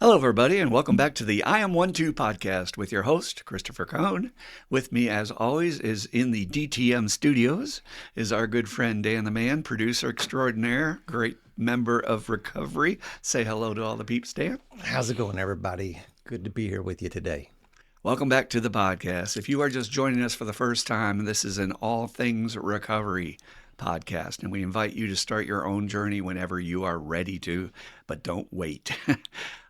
Hello, everybody, and welcome back to the I Am 1-2 podcast with your host, Christopher Cohn. With me, as always, is in the DTM studios, is our good friend Dan the Man, producer extraordinaire, great member of recovery. Say hello to all the peeps, Dan. How's it going, everybody? Good to be here with you today. Welcome back to the podcast. If you are just joining us for the first time, this is an all things recovery podcast, and we invite you to start your own journey whenever you are ready to, but don't wait.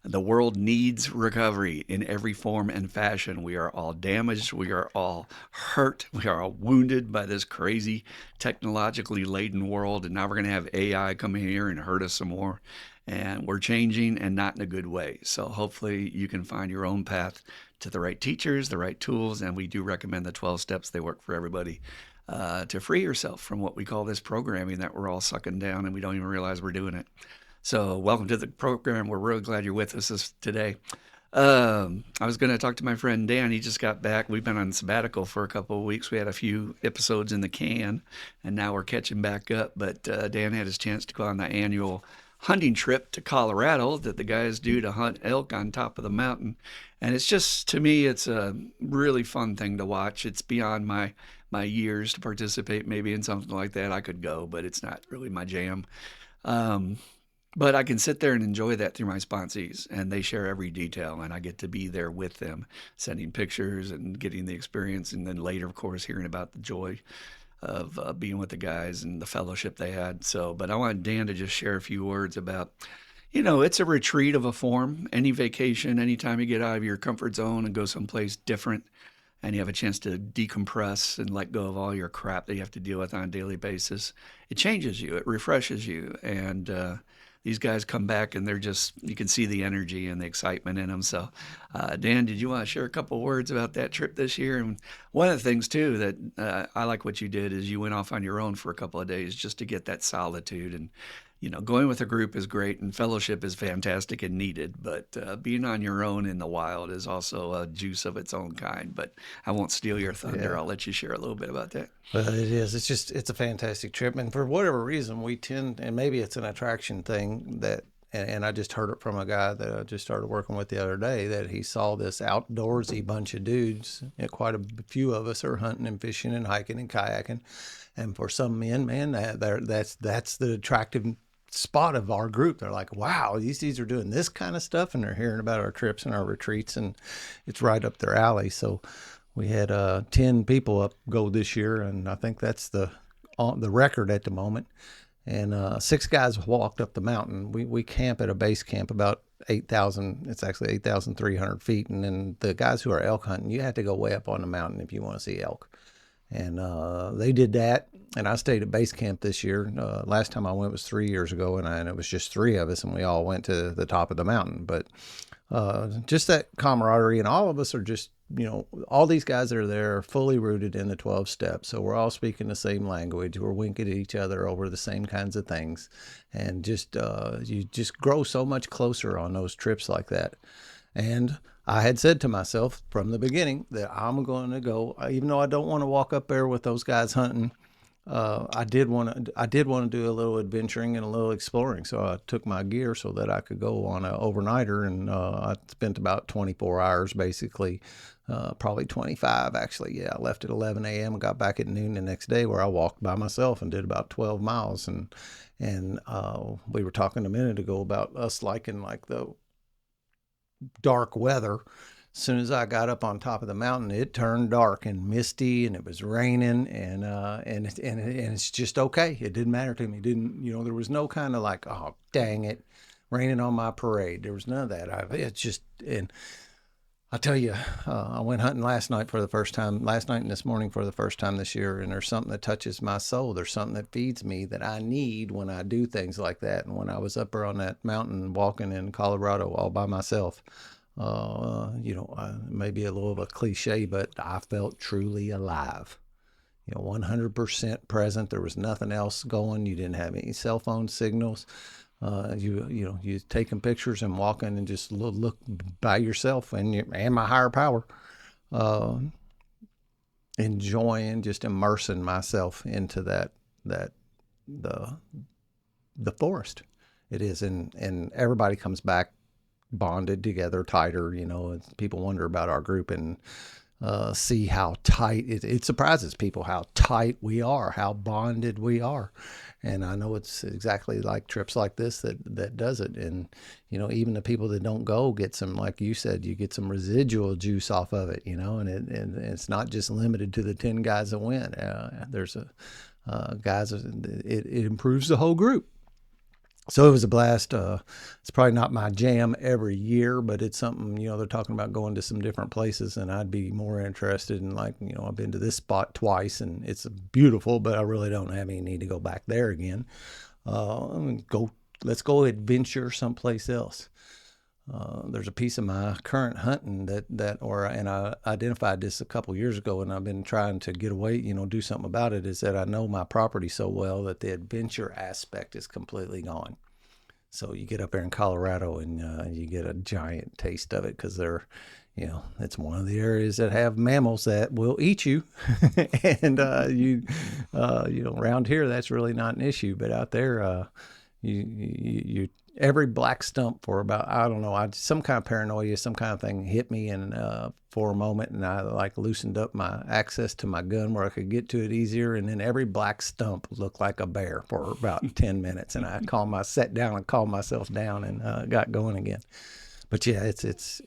The world needs recovery in every form and fashion. We are all damaged. We are all hurt. We are all wounded by this crazy technologically laden world. And now we're going to have AI come in here and hurt us some more. And we're changing, and not in a good way. So hopefully you can find your own path to the right teachers, the right tools. And we do recommend the 12 steps. They work for everybody. To free yourself from what we call this programming that we're all sucking down and we don't even realize we're doing it. So welcome to the program. We're really glad you're with us today. I was going to talk to my friend Dan. He just got back. We've been on sabbatical for a couple of weeks. We had a few episodes in the can, and now we're catching back up. But Dan had his chance to go on the annual hunting trip to Colorado that the guys do to hunt elk on top of the mountain. And it's just, to me, it's a really fun thing to watch. It's beyond my years to participate maybe in something like that. I could go, but it's not really my jam. But I can sit there and enjoy that through my sponsees, and they share every detail, and I get to be there with them, sending pictures and getting the experience, and then later, of course, hearing about the joy of being with the guys and the fellowship they had. But I wanted Dan to just share a few words about, it's a retreat of a form. Any vacation, anytime you get out of your comfort zone and go someplace different, and you have a chance to decompress and let go of all your crap that you have to deal with on a daily basis, it changes you, it refreshes you, and these guys come back and they're just, you can see the energy and the excitement in them. So, Dan, did you want to share a couple words about that trip this year? And one of the things, too, that I like what you did is you went off on your own for a couple of days just to get that solitude. And, going with a group is great and fellowship is fantastic and needed. But being on your own in the wild is also a juice of its own kind. But I won't steal your thunder. Yeah. I'll let you share a little bit about that. Well, it is. It's a fantastic trip. And for whatever reason, we tend, and maybe it's an attraction thing and I just heard it from a guy that I just started working with the other day, that he saw this outdoorsy bunch of dudes. Quite a few of us are hunting and fishing and hiking and kayaking. And for some men, man, that's the attractive spot of our group. They're like, wow, these dudes are doing this kind of stuff, and they're hearing about our trips and our retreats, and it's right up their alley. So we had 10 people go this year, and I think that's the record at the moment. And 6 guys walked up the mountain. We camp at a base camp about 8,000. It's actually 8,300 feet. And then the guys who are elk hunting, you have to go way up on the mountain if you want to see elk. And they did that, and I stayed at base camp this year. Last time I went was 3 years ago, and it was just 3 of us, and we all went to the top of the mountain. But just that camaraderie, and all of us are just, all these guys that are there are fully rooted in the 12 steps. So we're all speaking the same language. We're winking at each other over the same kinds of things. And just you just grow so much closer on those trips like that. And I had said to myself from the beginning that I'm going to go, even though I don't want to walk up there with those guys hunting. I did want to do a little adventuring and a little exploring. So I took my gear so that I could go on an overnighter, and I spent about 24 hours, basically, probably 25 actually. Yeah, I left at 11 a.m. and got back at noon the next day, where I walked by myself and did about 12 miles. And we were talking a minute ago about us liking like the dark weather. As soon as I got up on top of the mountain, it turned dark and misty, and it was raining, and it's just okay. It didn't matter to me. There was no kind of like, oh, dang it, raining on my parade. There was none of that. And I tell you, I went hunting last night and this morning for the first time this year, and there's something that touches my soul. There's something that feeds me that I need when I do things like that. And when I was up there on that mountain walking in Colorado all by myself, maybe a little of a cliche, but I felt truly alive. 100% present. There was nothing else going. You didn't have any cell phone signals. You taking pictures and walking and just look by yourself and my higher power, enjoying, just immersing myself into the forest. It is, and everybody comes back bonded together tighter. People wonder about our group and see how tight it surprises people how tight we are, how bonded we are. And I know it's exactly like trips like this that does it. And even the people that don't go get some, like you said, you get some residual juice off of it. And it's not just limited to the 10 guys that went. There's guys, it improves the whole group. So it was a blast. It's probably not my jam every year, but it's something, they're talking about going to some different places, and I'd be more interested in, like, I've been to this spot twice and it's beautiful, but I really don't have any need to go back there again. Let's go adventure someplace else. There's a piece of my current hunting and I identified this a couple years ago, and I've been trying to get away, do something about it, is that I know my property so well that the adventure aspect is completely gone. So you get up there in Colorado and you get a giant taste of it, because it's one of the areas that have mammals that will eat you. And, around here, that's really not an issue, but out there, you every black stump for about, I don't know, some kind of paranoia, some kind of thing hit me, and for a moment, and I like loosened up my access to my gun where I could get to it easier, and then every black stump looked like a bear for about 10 minutes, and I sat down and calmed myself down and got going again. But yeah, it's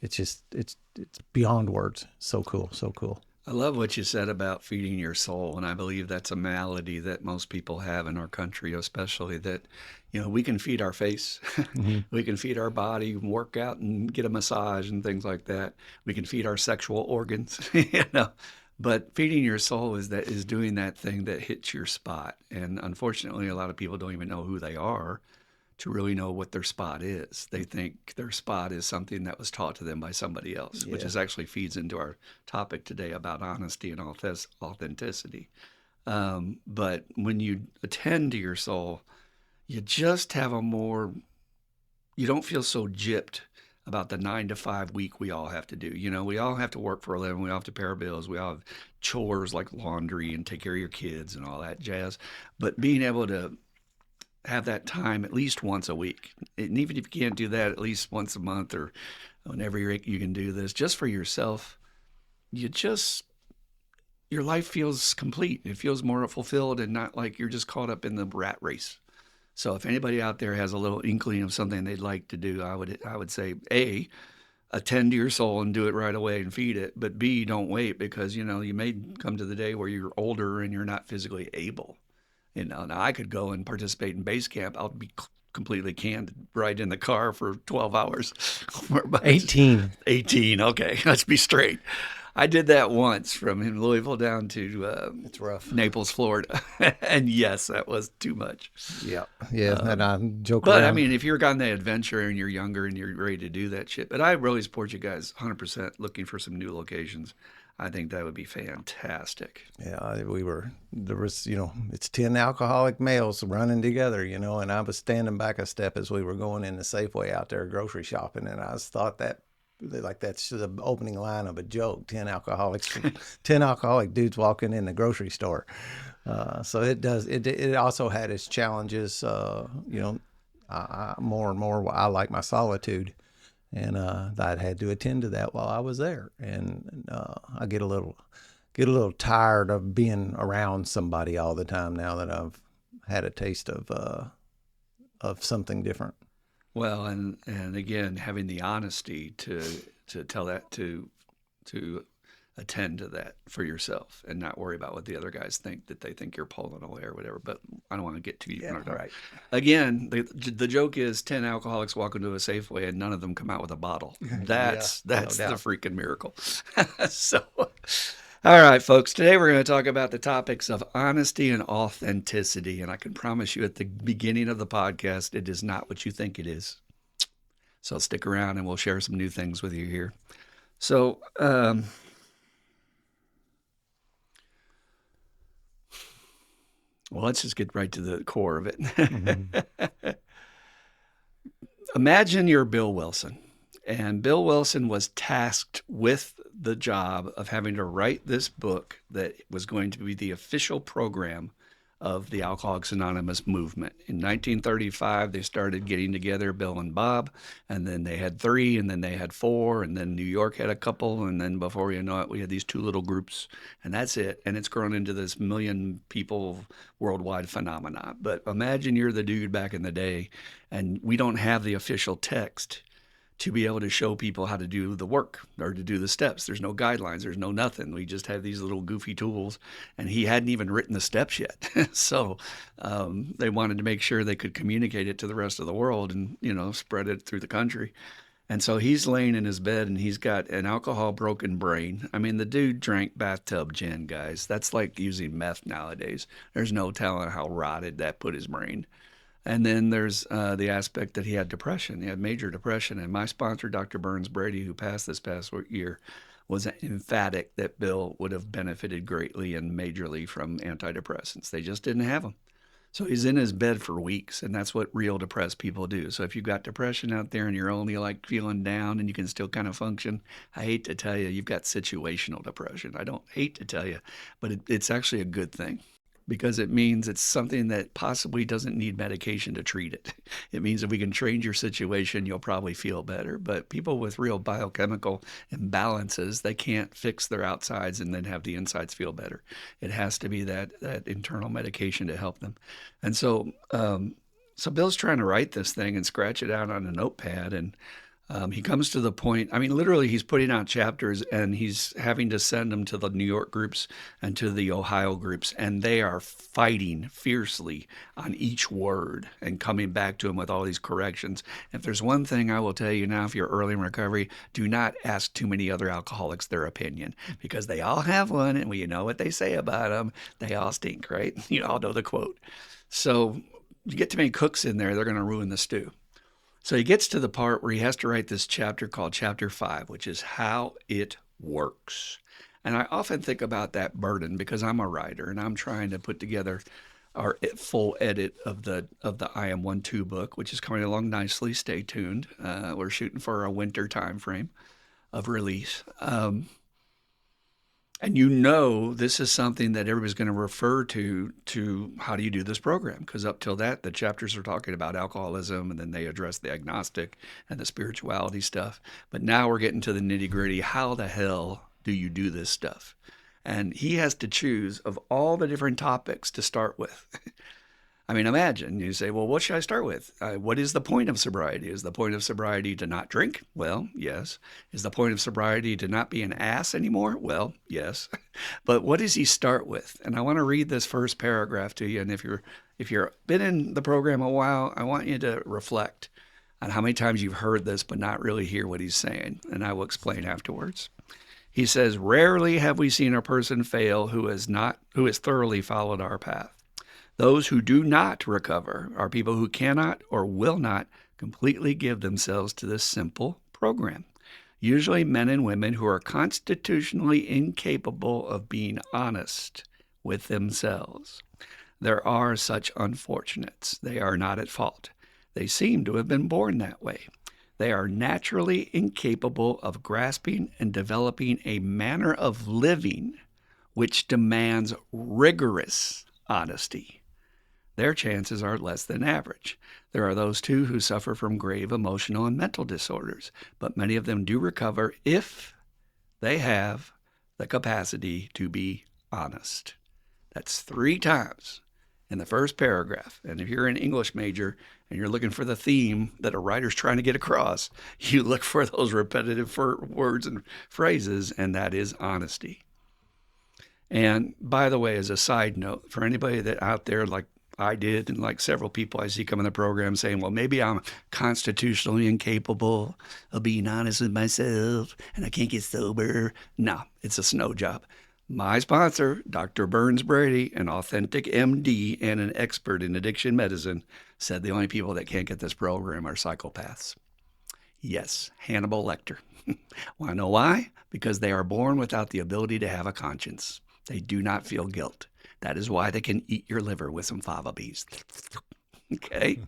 beyond words. So cool, so cool. I love what you said about feeding your soul, and I believe that's a malady that most people have in our country, especially that, we can feed our face, Mm-hmm. we can feed our body, work out and get a massage and things like that. We can feed our sexual organs, But feeding your soul is doing that thing that hits your spot. And unfortunately, a lot of people don't even know who they are to really know what their spot is. They think their spot is something that was taught to them by somebody else, which is actually feeds into our topic today about honesty and authenticity. But when you attend to your soul, you just have you don't feel so gypped about the 9 to 5 week we all have to do. We all have to work for a living. We all have to pay our bills. We all have chores like laundry and take care of your kids and all that jazz. But being able to have that time at least once a week. And even if you can't do that, at least once a month or whenever you can do this, just for yourself, your life feels complete. It feels more fulfilled and not like you're just caught up in the rat race. So if anybody out there has a little inkling of something they'd like to do, I would say, A, attend to your soul and do it right away and feed it. But B, don't wait, because, you may come to the day where you're older and you're not physically able. Now I could go and participate in base camp. I'll be completely candid, right in the car for 12 hours. 18. 18. Okay, let's be straight. I did that once from Louisville down to It's rough. Naples, Florida. And yes, that was too much. Yeah. And I joke But around. I mean, if you're on the adventure and you're younger and you're ready to do that shit, but I really support you guys 100% looking for some new locations. I think that would be fantastic. Yeah, there was, it's 10 alcoholic males running together, and I was standing back a step as we were going in the Safeway out there grocery shopping. And I just thought that's the opening line of a joke. 10 alcoholic dudes walking in the grocery store. So it also had its challenges. More and more, I like my solitude. And I'd had to attend to that while I was there, and I get a little tired of being around somebody all the time now that I've had a taste of something different. Well, and again, having the honesty to tell that to attend to that for yourself and not worry about what the other guys think, that they think you're pulling away or whatever. But I don't want to get too deep. Right. Again, the joke is 10 alcoholics walk into a Safeway and none of them come out with a bottle. That's no the doubt. freaking miracle. So, all right, folks, today we're going to talk about the topics of honesty and authenticity. And I can promise you at the beginning of the podcast, it is not what you think it is. So stick around and we'll share some new things with you here. So, well, let's just get right to the core of it. Mm-hmm. Imagine you're Bill Wilson, and Bill Wilson was tasked with the job of having to write this book that was going to be the official program of the Alcoholics Anonymous movement. In 1935, they started getting together, Bill and Bob, and then they had 3, and then they had 4, and then New York had a couple, and then before you know it, we had these 2 little groups, and that's it. And it's grown into this million people worldwide phenomenon. But imagine you're the dude back in the day, and we don't have the official text to be able to show people how to do the work or to do the steps. There's no guidelines. There's no nothing. We just have these little goofy tools, and he hadn't even written the steps yet. So they wanted to make sure they could communicate it to the rest of the world and, spread it through the country. And so he's laying in his bed, and he's got an alcohol broken brain. I mean, the dude drank bathtub gin, guys. That's like using meth nowadays. There's no telling how rotted that put his brain. And then there's the aspect that he had depression. He had major depression. And my sponsor, Dr. Burns Brady, who passed this past year, was emphatic that Bill would have benefited greatly and majorly from antidepressants. They just didn't have them. So he's in his bed for weeks, and that's what real depressed people do. So if you've got depression out there and you're only like feeling down and you can still kind of function, I hate to tell you, you've got situational depression. I don't hate to tell you, but it's actually a good thing, because it means it's something that possibly doesn't need medication to treat it. It means if we can change your situation, you'll probably feel better. But people with real biochemical imbalances, they can't fix their outsides and then have the insides feel better. It has to be that internal medication to help them. And so Bill's trying to write this thing and scratch it out on a notepad, and he comes to the point, I mean, literally, he's putting out chapters and he's having to send them to the New York groups and to the Ohio groups, and they are fighting fiercely on each word and coming back to him with all these corrections. If there's one thing I will tell you now, if you're early in recovery, do not ask too many other alcoholics their opinion, because they all have one, and you know what they say about them. They all stink, right? You all know the quote. So you get too many cooks in there, they're going to ruin the stew. So he gets to the part where he has to write this chapter called Chapter 5, which is how it works. And I often think about that burden because I'm a writer and I'm trying to put together our full edit of the I Am 1-2 book, which is coming along nicely. Stay tuned. We're shooting for a winter time frame of release. And this is something that everybody's going to refer to how do you do this program? Because up till that, the chapters are talking about alcoholism, and then they address the agnostic and the spirituality stuff. But now we're getting to the nitty gritty. How the hell do you do this stuff? And he has to choose of all the different topics to start with. I mean, imagine you say, well, what should I start with? What is the point of sobriety? Is the point of sobriety to not drink? Well, yes. Is the point of sobriety to not be an ass anymore? Well, yes. But what does he start with? And I want to read this first paragraph to you. And if you're been in the program a while, I want you to reflect on how many times you've heard this but not really hear what he's saying. And I will explain afterwards. He says, rarely have we seen a person fail who has thoroughly followed our path. Those who do not recover are people who cannot or will not completely give themselves to this simple program. Usually men and women who are constitutionally incapable of being honest with themselves. There are such unfortunates. They are not at fault. They seem to have been born that way. They are naturally incapable of grasping and developing a manner of living which demands rigorous honesty. Their chances are less than average. There are those, too, who suffer from grave emotional and mental disorders, but many of them do recover if they have the capacity to be honest. That's 3 times in the first paragraph. And if you're an English major and you're looking for the theme that a writer's trying to get across, you look for those repetitive words and phrases, and that is honesty. And by the way, as a side note, for anybody that out there like I did, and like several people I see come in the program saying, well, maybe I'm constitutionally incapable of being honest with myself and I can't get sober. No, it's a snow job. My sponsor, Dr. Burns Brady, an authentic MD and an expert in addiction medicine, said the only people that can't get this program are psychopaths. Yes, Hannibal Lecter. Want to know why? Because they are born without the ability to have a conscience. They do not feel guilt. That is why they can eat your liver with some fava beans. Okay?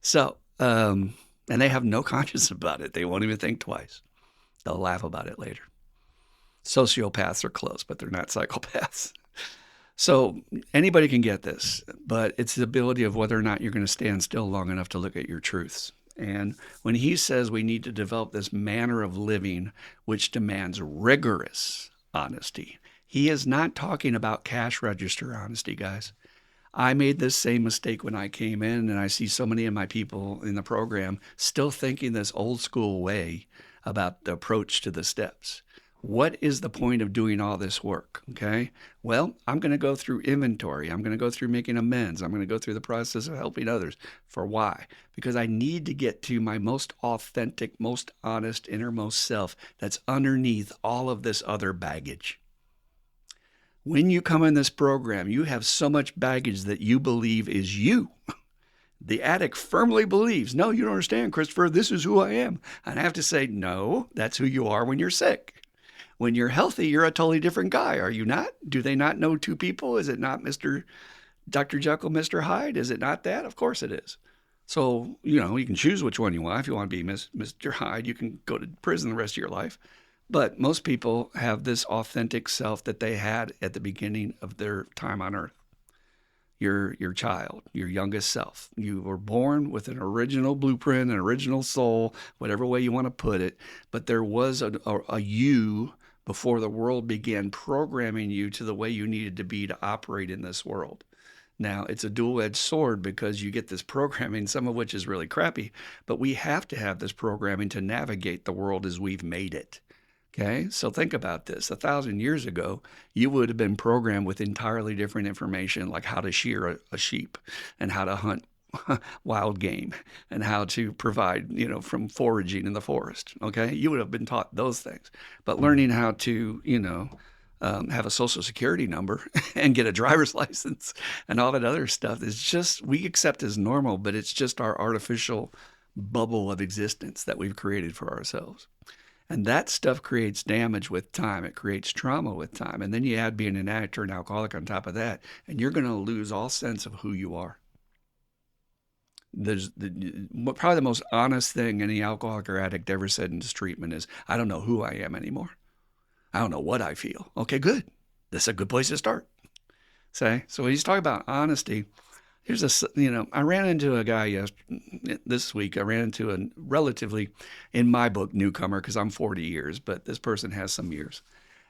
So, and they have no conscience about it. They won't even think twice. They'll laugh about it later. Sociopaths are close, but they're not psychopaths. So anybody can get this, but it's the ability of whether or not you're going to stand still long enough to look at your truths. And when he says we need to develop this manner of living which demands rigorous honesty, he is not talking about cash register honesty, guys. I made this same mistake when I came in, and I see so many of my people in the program still thinking this old school way about the approach to the steps. What is the point of doing all this work? Okay. Well, I'm going to go through inventory. I'm going to go through making amends. I'm going to go through the process of helping others. For why? Because I need to get to my most authentic, most honest, innermost self that's underneath all of this other baggage. When you come in this program, you have so much baggage that you believe is you. The addict firmly believes, no, you don't understand, Christopher, this is who I am. And I have to say, no, that's who you are when you're sick. When you're healthy, you're a totally different guy, are you not? Do they not know two people? Is it not Dr. Jekyll, Mr. Hyde? Is it not that? Of course it is. So, you can choose which one you want. If you want to be Mr. Hyde, you can go to prison the rest of your life. But most people have this authentic self that they had at the beginning of their time on earth. Your child, your youngest self. You were born with an original blueprint, an original soul, whatever way you want to put it. But there was a you before the world began programming you to the way you needed to be to operate in this world. Now, it's a dual-edged sword because you get this programming, some of which is really crappy, but we have to have this programming to navigate the world as we've made it. Okay, so think about this. 1,000 years ago, you would have been programmed with entirely different information, like how to shear a sheep and how to hunt wild game and how to provide, from foraging in the forest. Okay, you would have been taught those things. But learning how to, have a social security number and get a driver's license and all that other stuff is just, we accept as normal, but it's just our artificial bubble of existence that we've created for ourselves. And that stuff creates damage with time. It creates trauma with time. And then you add being an addict or an alcoholic on top of that, and you're going to lose all sense of who you are. Probably the most honest thing any alcoholic or addict ever said in his treatment is, I don't know who I am anymore. I don't know what I feel. Okay, good. This is a good place to start. So when he's talking about honesty, I ran into a guy this week. I ran into a relatively, in my book, newcomer, because I'm 40 years, but this person has some years.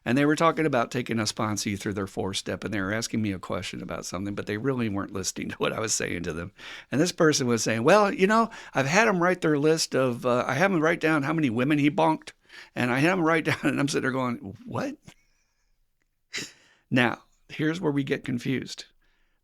And they were talking about taking a sponsee through their 4-step, and they were asking me a question about something, but they really weren't listening to what I was saying to them. And this person was saying, well, I've had him write their list of, I have him write down how many women he bonked, and I had him write down, and I'm sitting there going, what? Now, here's where we get confused.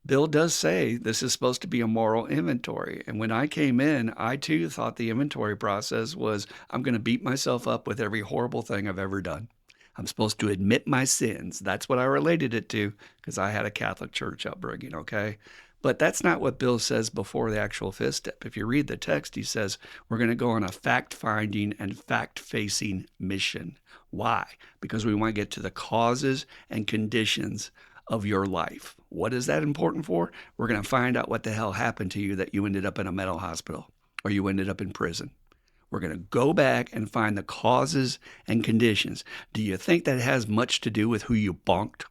Bill does say this is supposed to be a moral inventory. And when I came in, I too thought the inventory process was, I'm going to beat myself up with every horrible thing I've ever done. I'm supposed to admit my sins. That's what I related it to because I had a Catholic church upbringing, okay? But that's not what Bill says before the actual 5th step. If you read the text, he says, we're going to go on a fact-finding and fact-facing mission. Why? Because we want to get to the causes and conditions of your life. What is that important for? We're going to find out what the hell happened to you that you ended up in a mental hospital or you ended up in prison. We're going to go back and find the causes and conditions. Do you think that has much to do with who you bonked?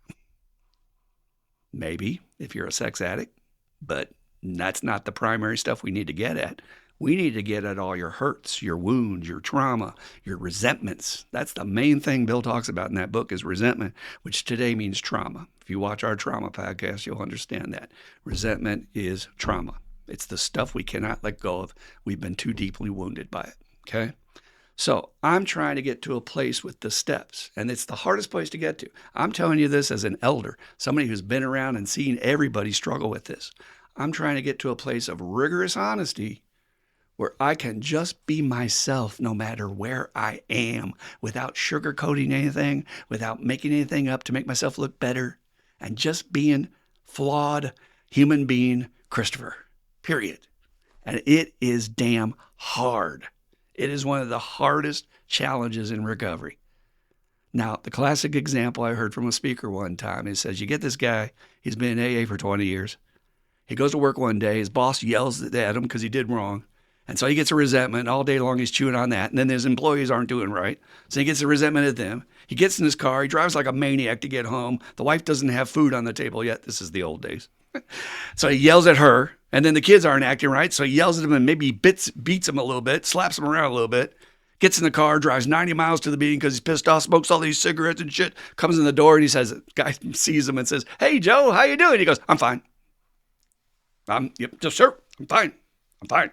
Maybe, if you're a sex addict, but that's not the primary stuff we need to get at. We need to get at all your hurts, your wounds, your trauma, your resentments. That's the main thing Bill talks about in that book is resentment, which today means trauma. If you watch our trauma podcast, you'll understand that. Resentment is trauma. It's the stuff we cannot let go of. We've been too deeply wounded by it, okay? So I'm trying to get to a place with the steps, and it's the hardest place to get to. I'm telling you this as an elder, somebody who's been around and seen everybody struggle with this. I'm trying to get to a place of rigorous honesty where I can just be myself no matter where I am without sugarcoating anything, without making anything up to make myself look better, and just being flawed human being Christopher, period. And it is damn hard. It is one of the hardest challenges in recovery. Now, the classic example I heard from a speaker one time, he says, you get this guy, he's been in AA for 20 years. He goes to work one day, his boss yells at him because he did wrong. And so he gets a resentment all day long. He's chewing on that. And then his employees aren't doing right. So he gets a resentment at them. He gets in his car. He drives like a maniac to get home. The wife doesn't have food on the table yet. This is the old days. So he yells at her. And then the kids aren't acting right. So he yells at them and maybe beats them a little bit, slaps them around a little bit. Gets in the car, drives 90 miles to the meeting because he's pissed off, smokes all these cigarettes and shit. Comes in the door and he says, guy sees him and says, "Hey, Joe, how you doing?" He goes, "I'm fine. Yep, just sure. I'm fine. I'm fine."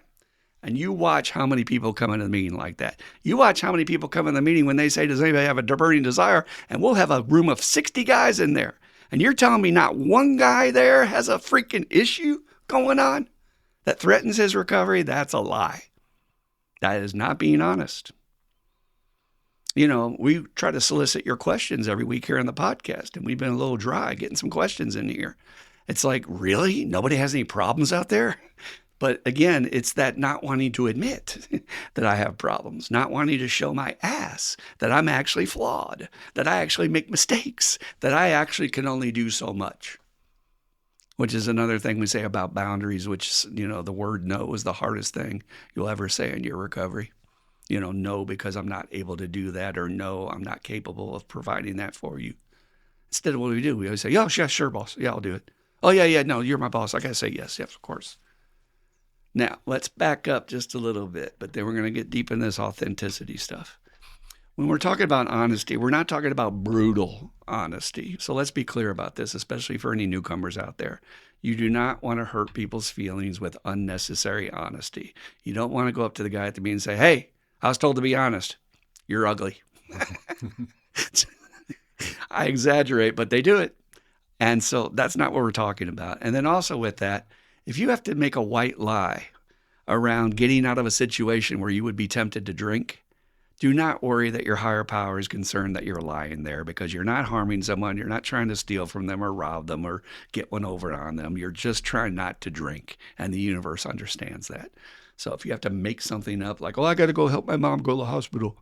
And you watch how many people come into the meeting like that. You watch how many people come in the meeting when they say, "Does anybody have a burning desire?" And we'll have a room of 60 guys in there. And you're telling me not one guy there has a freaking issue going on that threatens his recovery? That's a lie. That is not being honest. You know, we try to solicit your questions every week here on the podcast, and we've been a little dry getting some questions in here. It's like, really? Nobody has any problems out there? But again, it's that not wanting to admit that I have problems, not wanting to show my ass that I'm actually flawed, that I actually make mistakes, that I actually can only do so much. Which is another thing we say about boundaries, which, you know, the word no is the hardest thing you'll ever say in your recovery. You know, no, because I'm not able to do that, or no, I'm not capable of providing that for you. Instead of what we do, we always say, "Oh, yeah, sure, boss. Yeah, I'll do it." "Oh, yeah, no, you're my boss. I got to say yes, of course." Now, let's back up just a little bit, but then we're going to get deep in this authenticity stuff. When we're talking about honesty, we're not talking about brutal honesty. So let's be clear about this, especially for any newcomers out there. You do not want to hurt people's feelings with unnecessary honesty. You don't want to go up to the guy at the meeting and say, "Hey, I was told to be honest. You're ugly." I exaggerate, but they do it. And so that's not what we're talking about. And then also with that, if you have to make a white lie around getting out of a situation where you would be tempted to drink, do not worry that your higher power is concerned that you're lying there, because you're not harming someone. You're not trying to steal from them or rob them or get one over on them. You're just trying not to drink, and the universe understands that. So if you have to make something up like, "Oh, I got to go help my mom go to the hospital,"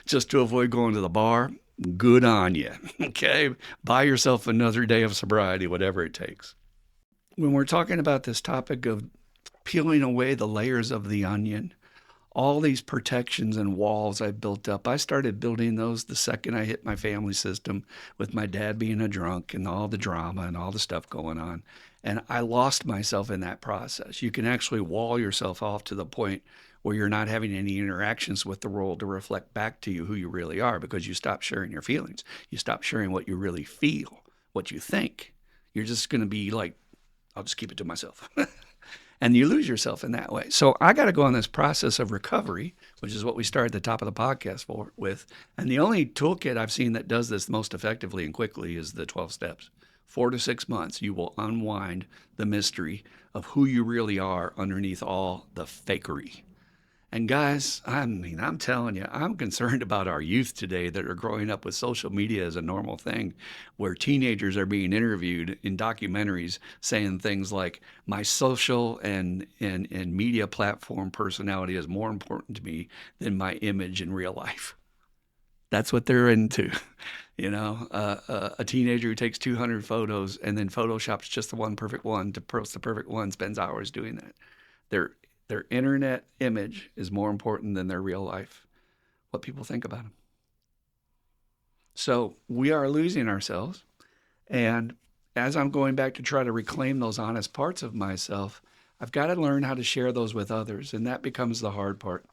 just to avoid going to the bar, good on you. Okay? Buy yourself another day of sobriety, whatever it takes. When we're talking about this topic of peeling away the layers of the onion, all these protections and walls I built up, I started building those the second I hit my family system, with my dad being a drunk and all the drama and all the stuff going on. And I lost myself in that process. You can actually wall yourself off to the point where you're not having any interactions with the world to reflect back to you who you really are, because you stop sharing your feelings. You stop sharing what you really feel, what you think. You're just going to be like, "I'll just keep it to myself." And you lose yourself in that way. So I got to go on this process of recovery, which is what we started at the top of the podcast with. And the only toolkit I've seen that does this most effectively and quickly is the 12 steps. 4 to 6 months, you will unwind the mystery of who you really are underneath all the fakery. And guys, I'm telling you, I'm concerned about our youth today that are growing up with social media as a normal thing, where teenagers are being interviewed in documentaries saying things like, "My social and media platform personality is more important to me than my image in real life." That's what they're into. You know, a teenager who takes 200 photos and then photoshops just the one perfect one to post the perfect one spends hours doing that. Their internet image is more important than their real life, what people think about them. So we are losing ourselves. And as I'm going back to try to reclaim those honest parts of myself, I've got to learn how to share those with others. And that becomes the hard part.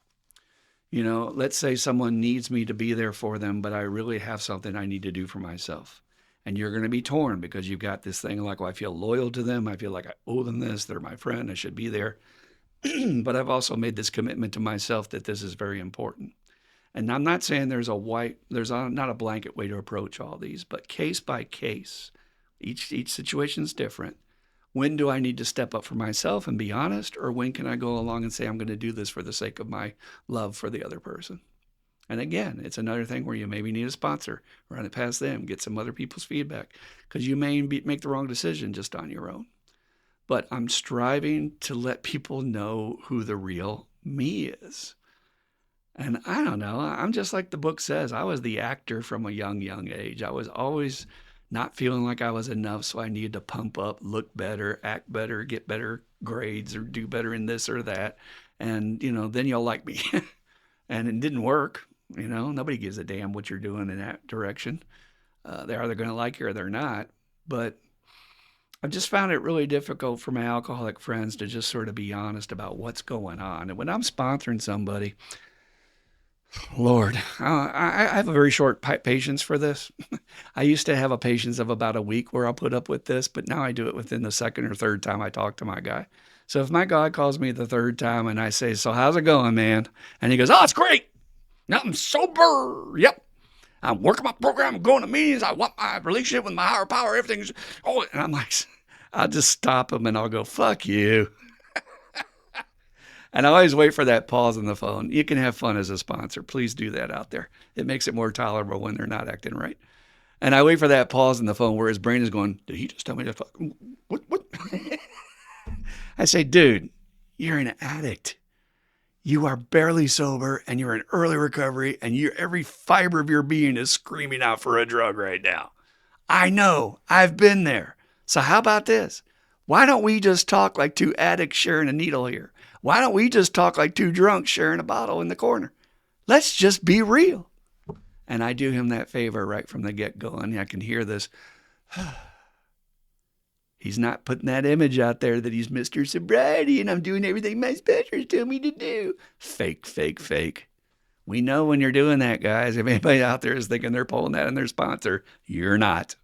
You know, let's say someone needs me to be there for them, but I really have something I need to do for myself. And you're going to be torn because you've got this thing like, well, I feel loyal to them. I feel like I owe them this. They're my friend. I should be there. But I've also made this commitment to myself that this is very important. And I'm not saying there's not a blanket way to approach all these, but case by case, each situation is different. When do I need to step up for myself and be honest? Or when can I go along and say, I'm going to do this for the sake of my love for the other person? And again, it's another thing where you maybe need a sponsor, run it past them, get some other people's feedback, because you may make the wrong decision just on your own. But I'm striving to let people know who the real me is. And I don't know, I'm just like the book says, I was the actor from a young age. I was always not feeling like I was enough, so I needed to pump up, look better, act better, get better grades, or do better in this or that. And, then you'll like me. And it didn't work. Nobody gives a damn what you're doing in that direction. They're either going to like you or they're not. But I've just found it really difficult for my alcoholic friends to just sort of be honest about what's going on. And when I'm sponsoring somebody, Lord, I have a very short patience for this. I used to have a patience of about a week where I'll put up with this, but now I do it within the second or third time I talk to my guy. So if my guy calls me the third time and I say, "So how's it going, man?" And he goes, "Oh, it's great. Now I'm sober. Yep. I'm working my program. I'm going to meetings. I want my relationship with my higher power. Everything's, oh," and I'm like, I'll just stop him and I'll go, "Fuck you." And I always wait for that pause on the phone. You can have fun as a sponsor. Please do that out there. It makes it more tolerable when they're not acting right. And I wait for that pause on the phone where his brain is going, "Did he just tell me to fuck? What?" I say, "Dude, you're an addict. You are barely sober and you're in early recovery and every fiber of your being is screaming out for a drug right now. I know. I've been there. So how about this? Why don't we just talk like two addicts sharing a needle here? Why don't we just talk like two drunks sharing a bottle in the corner? Let's just be real." And I do him that favor right from the get-go. And I can hear this. He's not putting that image out there that he's Mr. Sobriety and I'm doing everything my sponsors tell me to do. Fake, fake, fake. We know when you're doing that, guys. If anybody out there is thinking they're pulling that in their sponsor, you're not.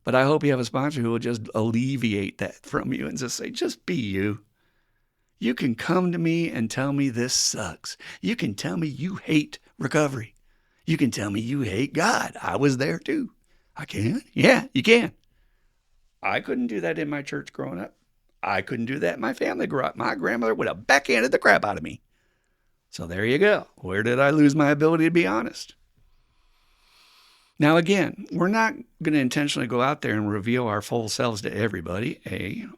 But I hope you have a sponsor who will just alleviate that from you and just say, just be you. You can come to me and tell me this sucks. You can tell me you hate recovery. You can tell me you hate God. I was there too. I can. Yeah, you can. I couldn't do that in my church growing up. I couldn't do that in my family growing up. My grandmother would have backhanded the crap out of me. So there you go. Where did I lose my ability to be honest? Now, again, we're not going to intentionally go out there and reveal our full selves to everybody,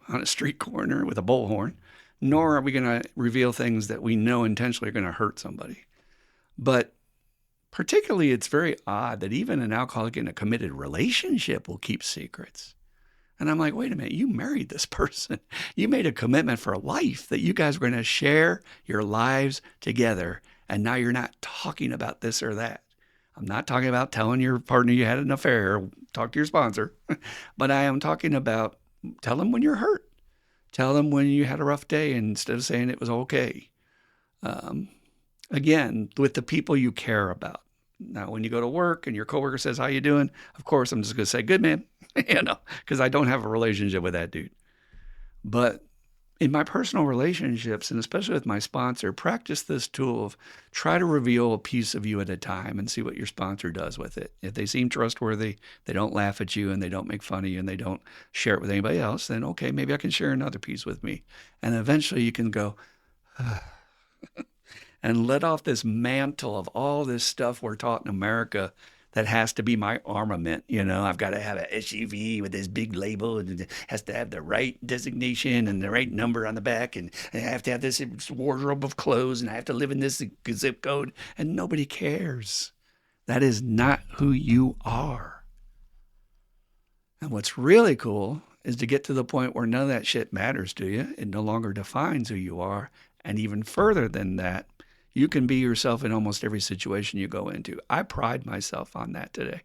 on a street corner with a bullhorn, nor are we going to reveal things that we know intentionally are going to hurt somebody. But particularly, it's very odd that even an alcoholic in a committed relationship will keep secrets. And I'm like, wait a minute, you married this person. You made a commitment for life that you guys were going to share your lives together. And now you're not talking about this or that. I'm not talking about telling your partner you had an affair, talk to your sponsor, but I am talking about tell them when you're hurt. Tell them when you had a rough day instead of saying it was okay. Again, with the people you care about. Now, when you go to work and your coworker says, "How you doing?" Of course, I'm just going to say, "Good, man," because I don't have a relationship with that dude. But in my personal relationships, and especially with my sponsor, practice this tool of try to reveal a piece of you at a time and see what your sponsor does with it. If they seem trustworthy, they don't laugh at you and they don't make fun of you and they don't share it with anybody else, then okay, maybe I can share another piece with me. And eventually you can go, and let off this mantle of all this stuff we're taught in America that has to be my armament. I've got to have an SUV with this big label and it has to have the right designation and the right number on the back. And I have to have this wardrobe of clothes and I have to live in this zip code. And nobody cares. That is not who you are. And what's really cool is to get to the point where none of that shit matters to you. It no longer defines who you are. And even further than that, you can be yourself in almost every situation you go into. I pride myself on that today.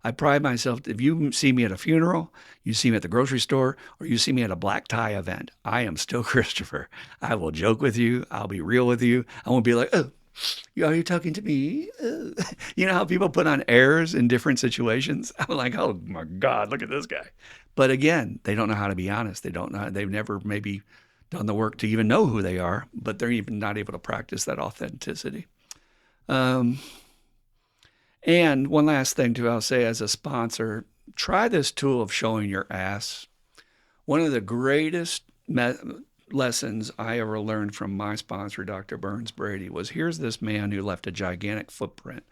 I pride myself. If you see me at a funeral, you see me at the grocery store, or you see me at a black tie event, I am still Christopher. I will joke with you. I'll be real with you. I won't be like, "Oh, are you talking to me?" You know how people put on airs in different situations? I'm like, "Oh my God, look at this guy." But again, they don't know how to be honest. They don't know. They've never maybe done the work to even know who they are, but they're even not able to practice that authenticity. And one last thing too, I'll say as a sponsor, try this tool of showing your ass. One of the greatest lessons I ever learned from my sponsor, Dr. Burns Brady, was here's this man who left a gigantic footprint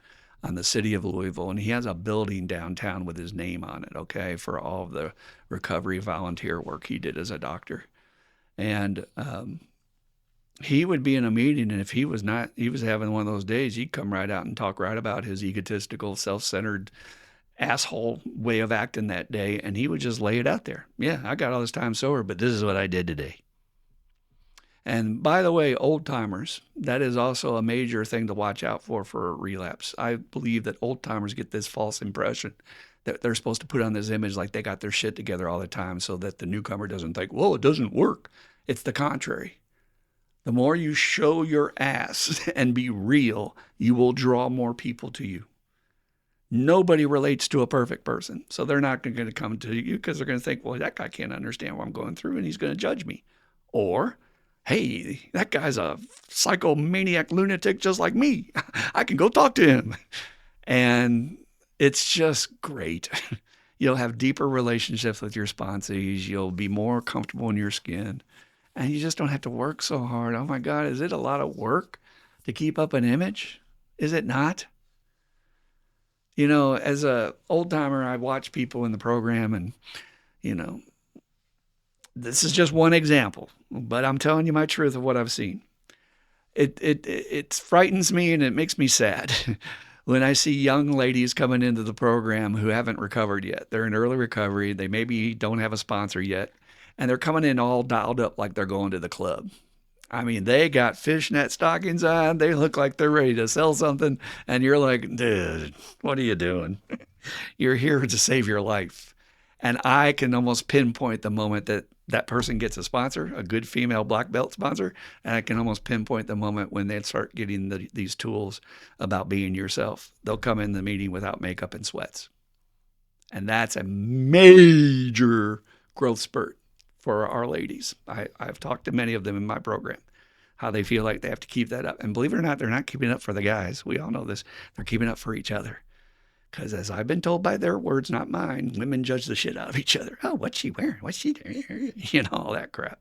on the city of Louisville, and he has a building downtown with his name on it, okay, for all of the recovery volunteer work he did as a doctor. And he would be in a meeting, and if he was having one of those days, he'd come right out and talk right about his egotistical, self-centered asshole way of acting that day, and he would just lay it out there. "Yeah, I got all this time sober, but this is what I did today." And by the way, old timers, that is also a major thing to watch out for a relapse. I believe that old timers get this false impression that they're supposed to put on this image like they got their shit together all the time so that the newcomer doesn't think, whoa, it doesn't work. It's the contrary. The more you show your ass and be real, you will draw more people to you. Nobody relates to a perfect person. So they're not going to come to you because they're going to think, well, that guy can't understand what I'm going through and he's going to judge me. Or, hey, that guy's a psychomaniac lunatic just like me. I can go talk to him. And it's just great. You'll have deeper relationships with your sponsees. You'll be more comfortable in your skin. And you just don't have to work so hard. Oh my God, is it a lot of work to keep up an image? Is it not? You know, as a old timer, I watch people in the program and, you know, this is just one example, but I'm telling you my truth of what I've seen. It frightens me and it makes me sad when I see young ladies coming into the program who haven't recovered yet. They're in early recovery. They maybe don't have a sponsor yet, and they're coming in all dialed up like they're going to the club. I mean, they got fishnet stockings on. They look like they're ready to sell something. And you're like, dude, what are you doing? You're here to save your life. And I can almost pinpoint the moment that that person gets a sponsor, a good female black belt sponsor. And I can almost pinpoint the moment when they start getting these tools about being yourself. They'll come in the meeting without makeup and sweats. And that's a major growth spurt for our ladies. I've talked to many of them in my program, how they feel like they have to keep that up. And believe it or not, they're not keeping up for the guys. We all know this. They're keeping up for each other. Because as I've been told by their words, not mine, women judge the shit out of each other. Oh, what's she wearing? What's she doing? You know, all that crap.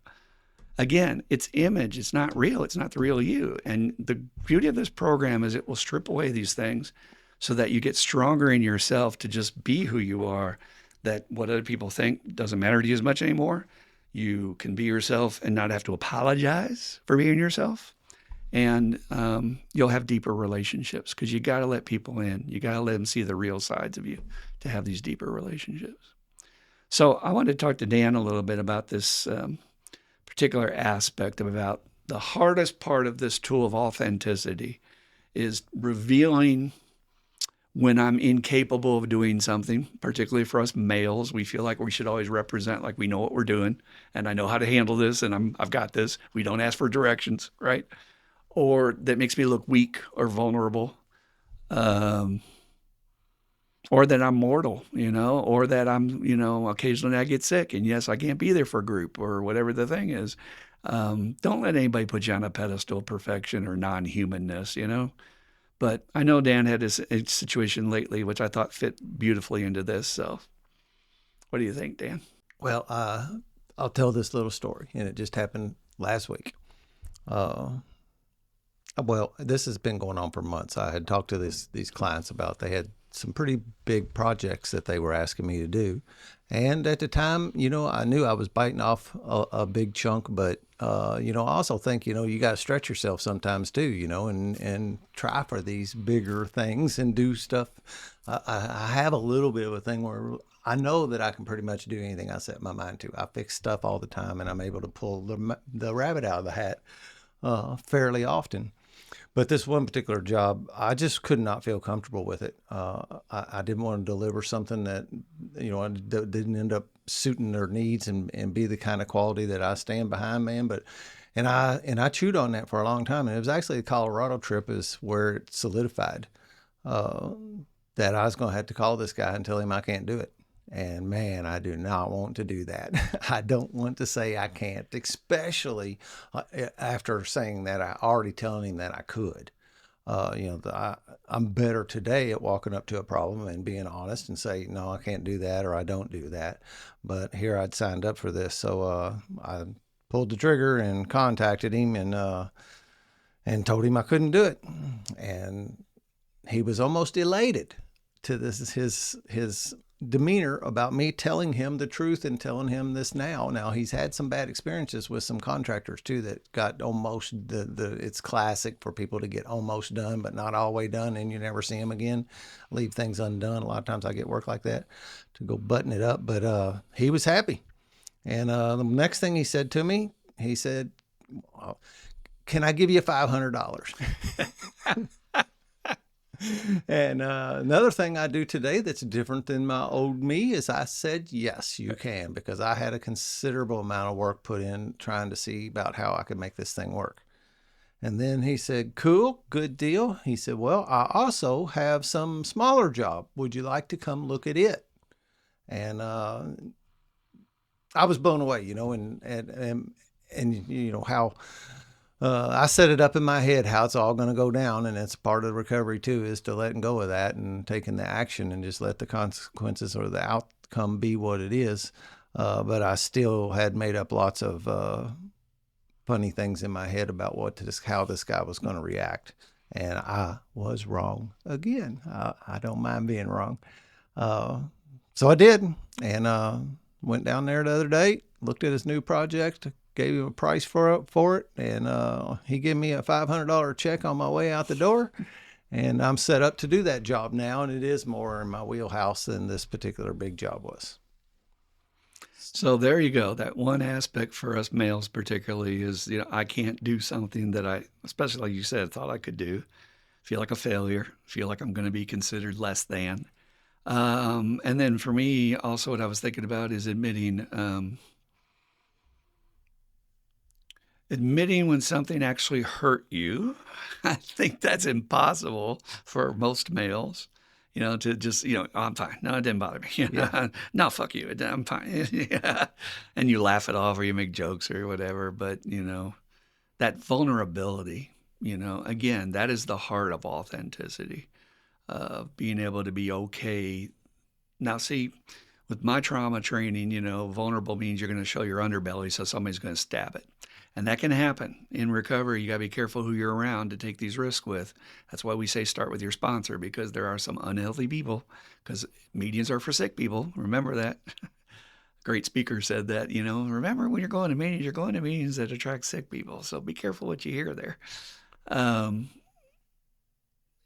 Again, it's image. It's not real. It's not the real you. And the beauty of this program is it will strip away these things so that you get stronger in yourself to just be who you are, that what other people think doesn't matter to you as much anymore. You can be yourself and not have to apologize for being yourself. And you'll have deeper relationships because you got to let people in. You got to let them see the real sides of you to have these deeper relationships. So I wanted to talk to Dan a little bit about this particular aspect about the hardest part of this tool of authenticity is revealing when I'm incapable of doing something, particularly for us males. We feel like we should always represent like we know what we're doing and I know how to handle this and I've got this. We don't ask for directions, right? Or that makes me look weak or vulnerable, or that I'm mortal, you know, or that I'm, you know, occasionally I get sick and yes, I can't be there for a group or whatever the thing is. Don't let anybody put you on a pedestal of perfection or non-humanness, you know. But I know Dan had a situation lately, which I thought fit beautifully into this. So what do you think, Dan? Well, I'll tell this little story, and it just happened last week. Well, this has been going on for months. I had talked to these clients about they had some pretty big projects that they were asking me to do. And at the time, you know, I knew I was biting off a big chunk, but, you know, I also think, you know, you got to stretch yourself sometimes too, you know, and try for these bigger things and do stuff. I have a little bit of a thing where I know that I can pretty much do anything I set my mind to. I fix stuff all the time and I'm able to pull the rabbit out of the hat fairly often. But this one particular job, I just could not feel comfortable with it. I didn't want to deliver something that, you know, didn't end up suiting their needs and be the kind of quality that I stand behind, man. And I chewed on that for a long time. And it was actually the Colorado trip is where it solidified that I was going to have to call this guy and tell him I can't do it. And man, I do not want to do that. I don't want to say I can't, especially after saying that I already telling him that I could. You know, I'm better today at walking up to a problem and being honest and say, no, I can't do that or I don't do that. But here I'd signed up for this. So I pulled the trigger and contacted him and told him I couldn't do it. And he was almost elated to this his demeanor about me telling him the truth and telling him this now. Now he's had some bad experiences with some contractors too that got almost it's classic for people to get almost done but not all the way done and you never see them again, leave things undone. A lot of times I get work like that to go button it up, but he was happy. And the next thing he said to me, he said, well, can I give you $500? And another thing I do today that's different than my old me is I said, yes, you can, because I had a considerable amount of work put in trying to see about how I could make this thing work. And then he said, cool, good deal. He said, well, I also have some smaller job. Would you like to come look at it? And I was blown away, and you know how I set it up in my head how it's all going to go down, and it's part of the recovery too, is to letting go of that and taking the action and just let the consequences or the outcome be what it is. But I still had made up lots of funny things in my head about how this guy was going to react, and I was wrong again. I don't mind being wrong, so I did, and went down there the other day, looked at his new project, gave him a price for it, and he gave me a $500 check on my way out the door, and I'm set up to do that job now, and it is more in my wheelhouse than this particular big job was. So there you go. That one aspect for us males particularly is, I can't do something that I, especially like you said, thought I could do. Feel like a failure, feel like I'm going to be considered less than. And then for me, also what I was thinking about is admitting when something actually hurt you. I think that's impossible for most males, to just, oh, I'm fine. No, it didn't bother me. Yeah. No, fuck you. I'm fine. Yeah. And you laugh it off or you make jokes or whatever. But, that vulnerability, again, that is the heart of authenticity. Being able to be okay. Now, see, with my trauma training, vulnerable means you're going to show your underbelly, so somebody's going to stab it. And that can happen. In recovery, you got to be careful who you're around to take these risks with. That's why we say start with your sponsor, because there are some unhealthy people, because meetings are for sick people. Remember that. Great speaker said that, remember when you're going to meetings that attract sick people. So be careful what you hear there.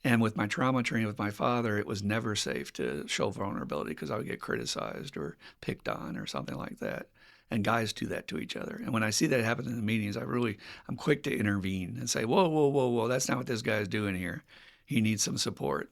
And with my trauma training with my father, it was never safe to show vulnerability because I would get criticized or picked on or something like that. And guys do that to each other. And when I see that happen in the meetings, I'm quick to intervene and say, whoa, whoa, whoa, whoa, that's not what this guy's doing here. He needs some support.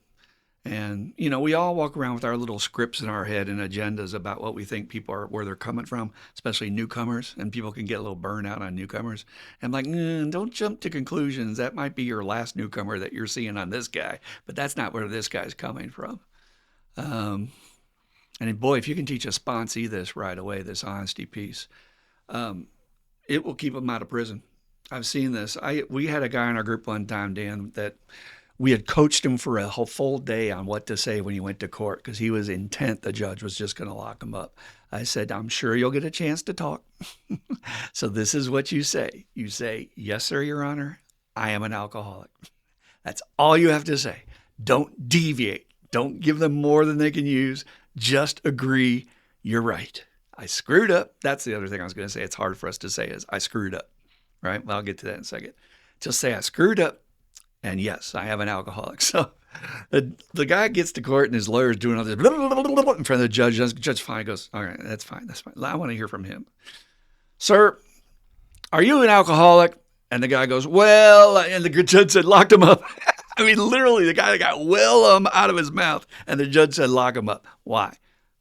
And, we all walk around with our little scripts in our head and agendas about what we think people are, where they're coming from, especially newcomers. And people can get a little burnout on newcomers. And I'm like, don't jump to conclusions. That might be your last newcomer that you're seeing on this guy, but that's not where this guy's coming from. And boy, if you can teach a sponsee this right away, this honesty piece, it will keep them out of prison. I've seen this. We had a guy in our group one time, Dan, that we had coached him for a whole full day on what to say when he went to court because he was intent the judge was just going to lock him up. I said, I'm sure you'll get a chance to talk. So this is what you say. You say, yes, sir, Your Honor, I am an alcoholic. That's all you have to say. Don't deviate. Don't give them more than they can use. Just agree you're right. I screwed up. That's the other thing I was going to say. It's hard for us to say is I screwed up, right? Well, I'll get to that in a second. Just say I screwed up. And yes, I am an alcoholic. So the guy gets to court and his lawyer's doing all this blah, blah, blah, blah, blah, in front of the judge. The judge finally goes, all right, that's fine. That's fine. I want to hear from him. Sir, are you an alcoholic? And the guy goes, well, and the judge said, locked him up. I mean, literally, the guy got out of his mouth. And the judge said, lock him up. Why?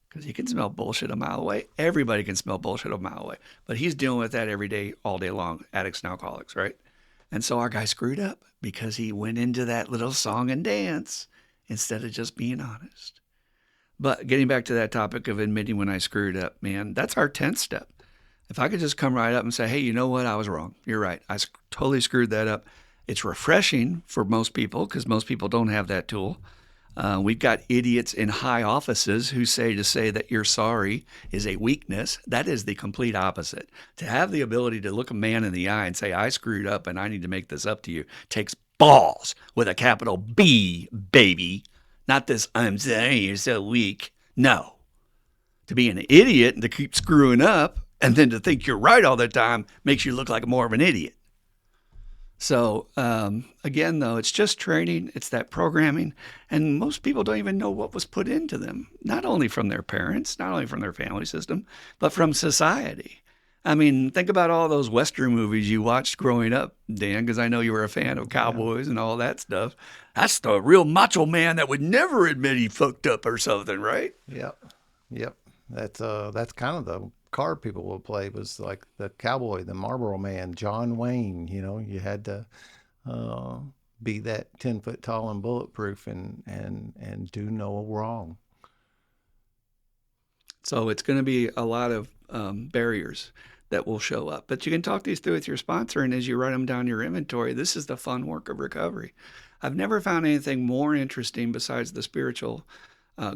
Because he can smell bullshit a mile away. Everybody can smell bullshit a mile away. But he's dealing with that every day, all day long, addicts and alcoholics, right? And so our guy screwed up because he went into that little song and dance instead of just being honest. But getting back to that topic of admitting when I screwed up, man, that's our 10th step. If I could just come right up and say, hey, you know what? I was wrong. You're right. I totally screwed that up. It's refreshing for most people because most people don't have that tool. We've got idiots in high offices who say that you're sorry is a weakness. That is the complete opposite. To have the ability to look a man in the eye and say, I screwed up and I need to make this up to you takes balls with a capital B, baby. Not this, I'm sorry, you're so weak. No. To be an idiot and to keep screwing up and then to think you're right all the time makes you look like more of an idiot. So again, though, it's just training. It's that programming. And most people don't even know what was put into them, not only from their parents, not only from their family system, but from society. I mean, think about all those Western movies you watched growing up, Dan, because I know you were a fan of Yeah. cowboys and all that stuff. That's the real macho man that would never admit he fucked up or something, right? Yep. Yep. That's kind of the card people will play, was like the cowboy, the Marlboro Man, John Wayne. You know, you had to uh, be that 10 foot tall and bulletproof and do no wrong. So it's going to be a lot of barriers that will show up. But you can talk these through with your sponsor, and as you write them down your inventory, this is the fun work of recovery. I've never found anything more interesting besides the spiritual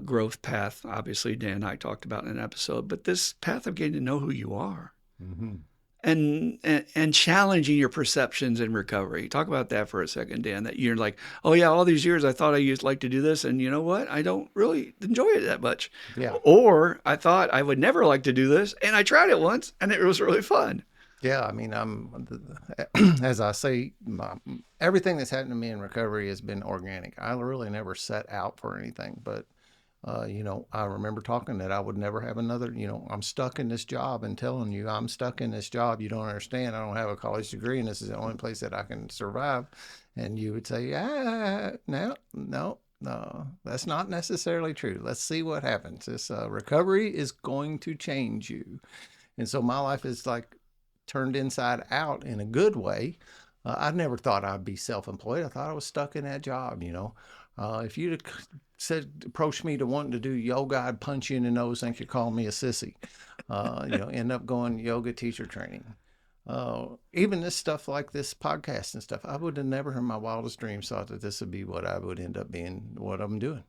growth path. Obviously, Dan and I talked about in an episode, but this path of getting to know who you are Mm-hmm. and challenging your perceptions in recovery. Talk about that for a second, Dan. That you're like, oh yeah, all these years I thought I used like to do this, and you know what? I don't really enjoy it that much. Yeah. Or I thought I would never like to do this, and I tried it once, and it was really fun. Yeah, I mean, as I say, everything that's happened to me in recovery has been organic. I really never set out for anything, but I remember talking that I would never have another. I'm stuck in this job and telling you I'm stuck in this job. You don't understand. I don't have a college degree, and this is the only place that I can survive. And you would say, no, no, no, that's not necessarily true. Let's see what happens. This recovery is going to change you. And so my life is like turned inside out in a good way. I never thought I'd be self-employed. I thought I was stuck in that job. If you'd approached me to wanting to do yoga, I'd punch you in the nose, think you're calling me a sissy. End up going yoga teacher training. Even this stuff like this podcast and stuff, I would have never in my wildest dreams thought that this would be what I would end up being, what I'm doing.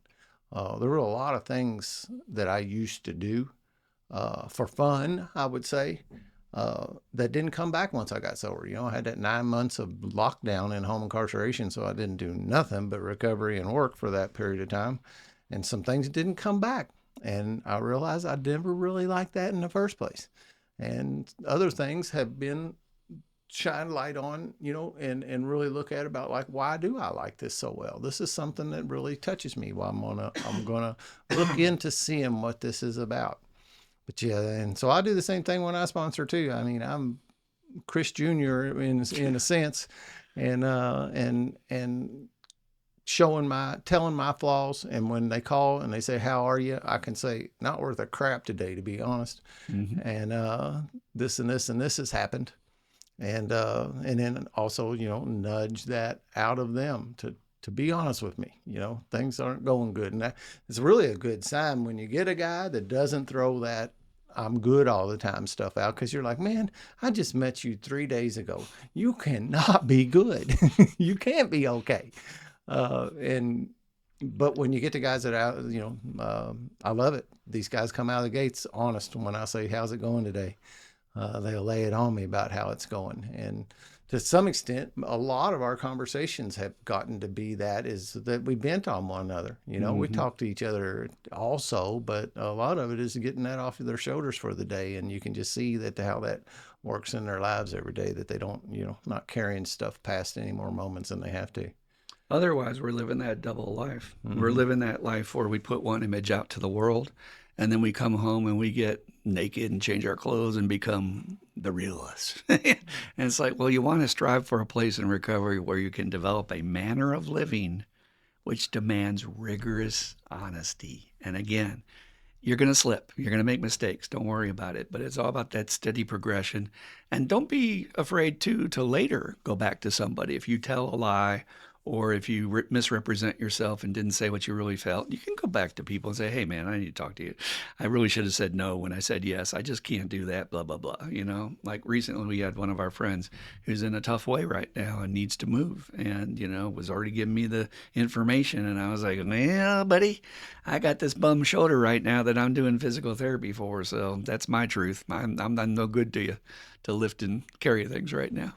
There were a lot of things that I used to do for fun, I would say, that didn't come back once I got sober. I had that 9 months of lockdown and home incarceration, so I didn't do nothing but recovery and work for that period of time. And some things didn't come back. And I realized I never really liked that in the first place. And other things have been shine light on, and really look at about like, why do I like this so well? This is something that really touches me. Well, I'm gonna look into seeing what this is about. But yeah, and so I do the same thing when I sponsor too. I mean, I'm Chris Jr. in a sense, and telling my flaws. And when they call and they say, "How are you?" I can say, "Not worth a crap today, to be honest." Mm-hmm. And this and this and this has happened, and then also nudge that out of them to be honest with me. Things aren't going good. And it's really a good sign when you get a guy that doesn't throw that I'm good all the time stuff out, because you're like, man, I just met you 3 days ago. You cannot be good. You can't be okay. But when you get to guys that are, I love it. These guys come out of the gates honest when I say, how's it going today? They'll lay it on me about how it's going. And to some extent, a lot of our conversations have gotten to be is that we vent on one another. We talk to each other also, but a lot of it is getting that off of their shoulders for the day. And you can just see how that works in their lives every day, that they don't, not carrying stuff past any more moments than they have to. Otherwise, we're living that double life. Mm-hmm. We're living that life where we put one image out to the world, and then we come home and we get naked and change our clothes and become the real us. And it's like, well, you want to strive for a place in recovery where you can develop a manner of living which demands rigorous honesty. And again, you're going to slip. You're going to make mistakes. Don't worry about it. But it's all about that steady progression. And don't be afraid to later go back to somebody. If you tell a lie, or if you misrepresent yourself and didn't say what you really felt, you can go back to people and say, hey, man, I need to talk to you. I really should have said no when I said yes. I just can't do that, blah, blah, blah. Like recently we had one of our friends who's in a tough way right now and needs to move, and, was already giving me the information. And I was like, well, buddy, I got this bum shoulder right now that I'm doing physical therapy for. So that's my truth. I'm no good to you to lift and carry things right now.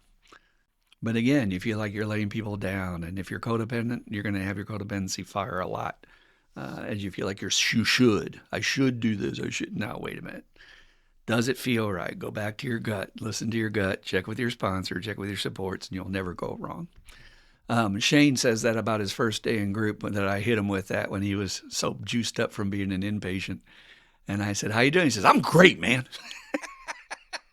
But again, you feel like you're letting people down. And if you're codependent, you're going to have your codependency fire a lot. As you feel like I should do this. I should. No, wait a minute. Does it feel right? Go back to your gut. Listen to your gut. Check with your sponsor. Check with your supports, and you'll never go wrong. Shane says that about his first day in group, that I hit him with that when he was so juiced up from being an inpatient. And I said, how you doing? He says, I'm great, man.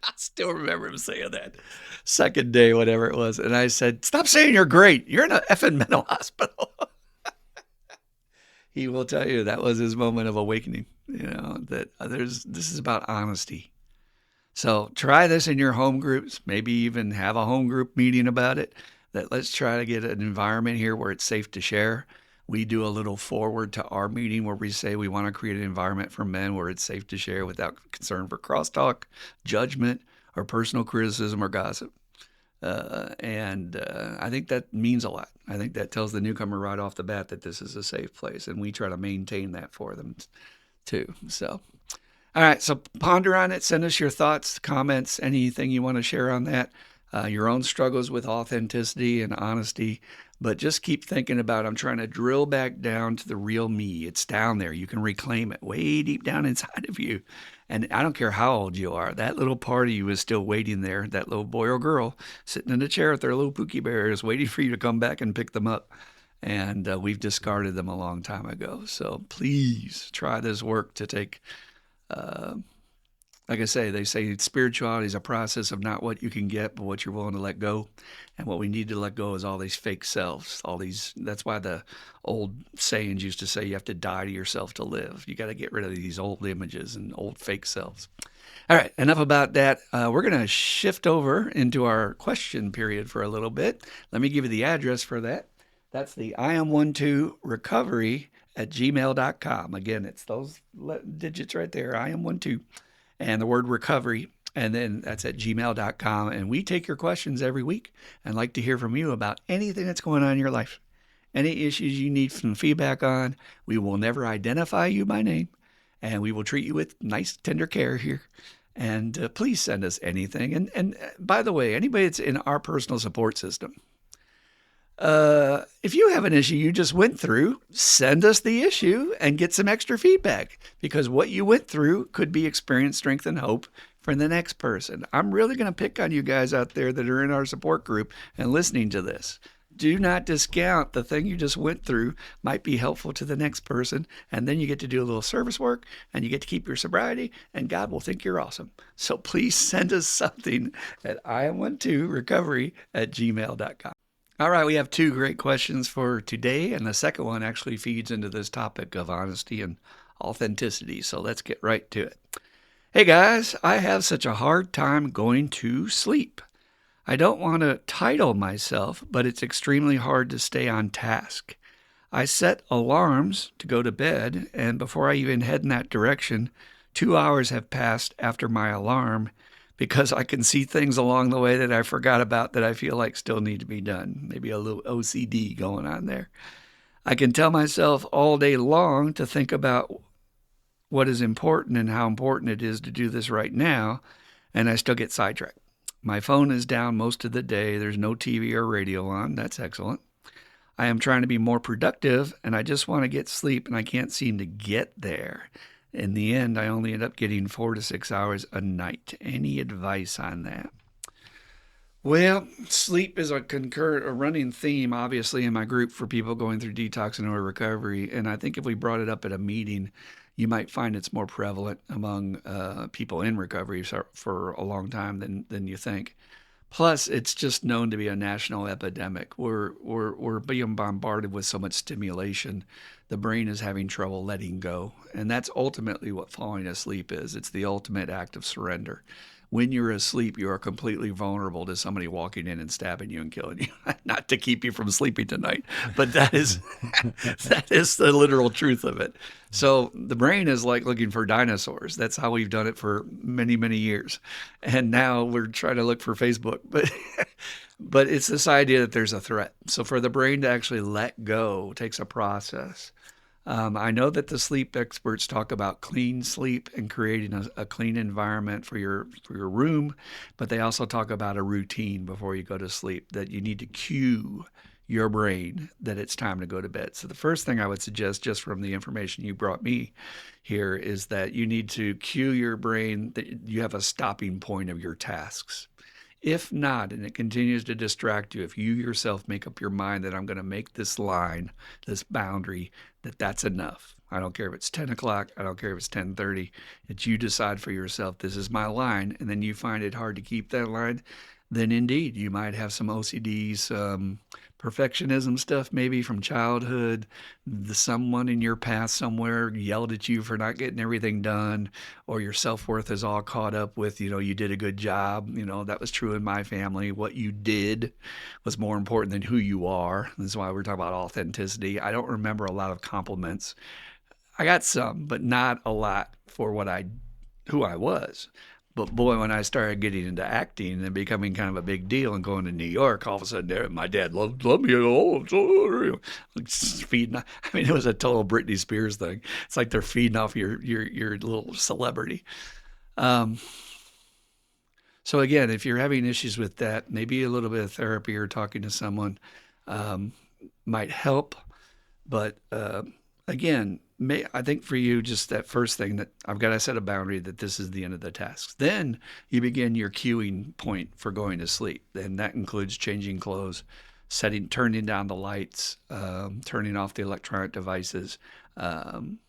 I still remember him saying that second day, whatever it was. And I said, stop saying you're great. You're in a effing mental hospital. He will tell you that was his moment of awakening, that this is about honesty. So try this in your home groups, maybe even have a home group meeting about it. That let's try to get an environment here where it's safe to share. We do a little forward to our meeting where we say we want to create an environment for men where it's safe to share without concern for crosstalk, judgment, or personal criticism or gossip. And I think that means a lot. I think that tells the newcomer right off the bat that this is a safe place, and we try to maintain that for them too. So, all right, so ponder on it. Send us your thoughts, comments, anything you want to share on that, your own struggles with authenticity and honesty. But just keep thinking about, I'm trying to drill back down to the real me. It's down there. You can reclaim it way deep down inside of you. And I don't care how old you are, that little part of you is still waiting there. That little boy or girl sitting in a chair with their little Pookie Bears waiting for you to come back and pick them up. And we've discarded them a long time ago. So please try this work to take, like I say, they say spirituality is a process of not what you can get, but what you're willing to let go. And what we need to let go is all these fake selves, that's why the old sayings used to say you have to die to yourself to live. You got to get rid of these old images and old fake selves. All right, enough about that. We're going to shift over into our question period for a little bit. Let me give you the address for that. That's the iam12recovery@gmail.com. Again, it's those digits right there, iam12, and the word recovery. And then that's at gmail.com. And we take your questions every week and like to hear from you about anything that's going on in your life. Any issues you need some feedback on. We will never identify you by name, and we will treat you with nice, tender care here. And please send us anything. And by the way, anybody that's in our personal support system, if you have an issue you just went through, send us the issue and get some extra feedback, because what you went through could be experience, strength, and hope for the next person. I'm really going to pick on you guys out there that are in our support group and listening to this. Do not discount the thing you just went through might be helpful to the next person, and then you get to do a little service work, and you get to keep your sobriety, and God will think you're awesome. So please send us something at iam12recovery@gmail.com. All right, we have two great questions for today, and the second one actually feeds into this topic of honesty and authenticity. So let's get right to it. Hey guys, I have such a hard time going to sleep. I don't want to title myself, but it's extremely hard to stay on task. I set alarms to go to bed, and before I even head in that direction, 2 hours have passed after my alarm, because I can see things along the way that I forgot about that I feel like still need to be done. Maybe a little OCD going on there. I can tell myself all day long to think about what is important and how important it is to do this right now, and I still get sidetracked. My phone is down most of the day. There's no TV or radio on. That's excellent. I am trying to be more productive, and I just want to get sleep, and I can't seem to get there. In the end, I only end up getting 4 to 6 hours a night. Any advice on that? Well, sleep is a running theme, obviously, in my group for people going through detox and or recovery. And I think if we brought it up at a meeting, you might find it's more prevalent among people in recovery for a long time than you think. Plus, it's just known to be a national epidemic. We're being bombarded with so much stimulation. The brain is having trouble letting go. And that's ultimately what falling asleep is. It's the ultimate act of surrender. When you're asleep, you are completely vulnerable to somebody walking in and stabbing you and killing you. Not to keep you from sleeping tonight, but that is that is the literal truth of it. So the brain is like looking for dinosaurs. That's how we've done it for many, many years. And now we're trying to look for Facebook. But it's this idea that there's a threat. So for the brain to actually let go takes a process. I know that the sleep experts talk about clean sleep and creating a clean environment for your room, but they also talk about a routine before you go to sleep, that you need to cue your brain that it's time to go to bed. So the first thing I would suggest, just from the information you brought me here, is that you need to cue your brain that you have a stopping point of your tasks. If not, and it continues to distract you, if you yourself make up your mind that I'm going to make this line, this boundary, that's enough. I don't care if it's 10 o'clock. I don't care if it's 10:30. It's you decide for yourself, this is my line, and then you find it hard to keep that line, then indeed you might have some OCD, some perfectionism stuff maybe from childhood. Someone in your past somewhere yelled at you for not getting everything done, or your self-worth is all caught up with, you did a good job. That was true in my family. What you did was more important than who you are. That's why we're talking about authenticity. I don't remember a lot of compliments. I got some, but not a lot for who I was. But boy, when I started getting into acting and becoming kind of a big deal and going to New York, all of a sudden, my dad loved me. Oh, feeding. I mean, it was a total Britney Spears thing. It's like they're feeding off your little celebrity. Um, so again, if you're having issues with that, maybe a little bit of therapy or talking to someone um, might help. But again, I think for you, just that first thing, that I've got to set a boundary that this is the end of the task. Then you begin your cueing point for going to sleep. And that includes changing clothes, turning down the lights, turning off the electronic devices, um,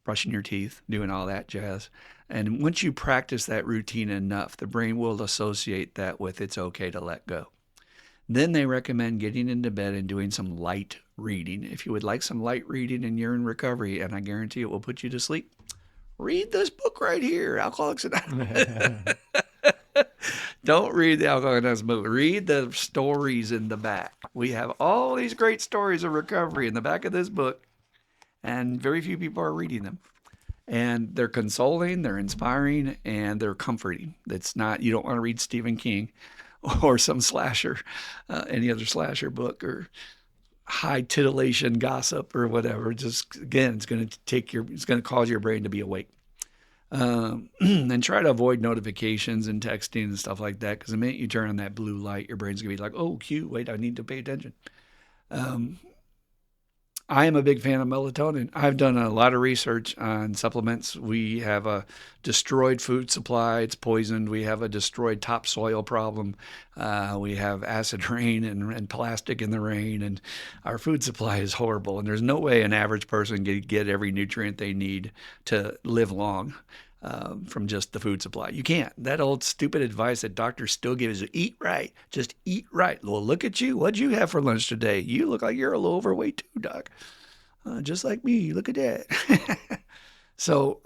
brushing your teeth, doing all that jazz. And once you practice that routine enough, the brain will associate that with it's okay to let go. Then they recommend getting into bed and doing some light reading. If you would like some light reading and you're in recovery, and I guarantee it will put you to sleep, read this book right here, Alcoholics Anonymous. Don't read the Alcoholics Anonymous book. Read the stories in the back. We have all these great stories of recovery in the back of this book, and very few people are reading them. And they're consoling, they're inspiring, and they're comforting. It's not, you don't want to read Stephen King or some slasher, any other slasher book, or high titillation gossip or whatever. Just again, it's going to cause your brain to be awake. And try to avoid notifications and texting and stuff like that, because the minute you turn on that blue light, your brain's going to be like, oh, cute, wait, I need to pay attention. I am a big fan of melatonin. I've done a lot of research on supplements. We have a destroyed food supply. It's poisoned. We have a destroyed topsoil problem. We have acid rain and plastic in the rain, and our food supply is horrible. And there's no way an average person can get every nutrient they need to live long from just the food supply. You can't. That old stupid advice that doctors still give is eat right. Just eat right. Well, look at you. What'd you have for lunch today? You look like you're a little overweight too, doc. Just like me. Look at that. So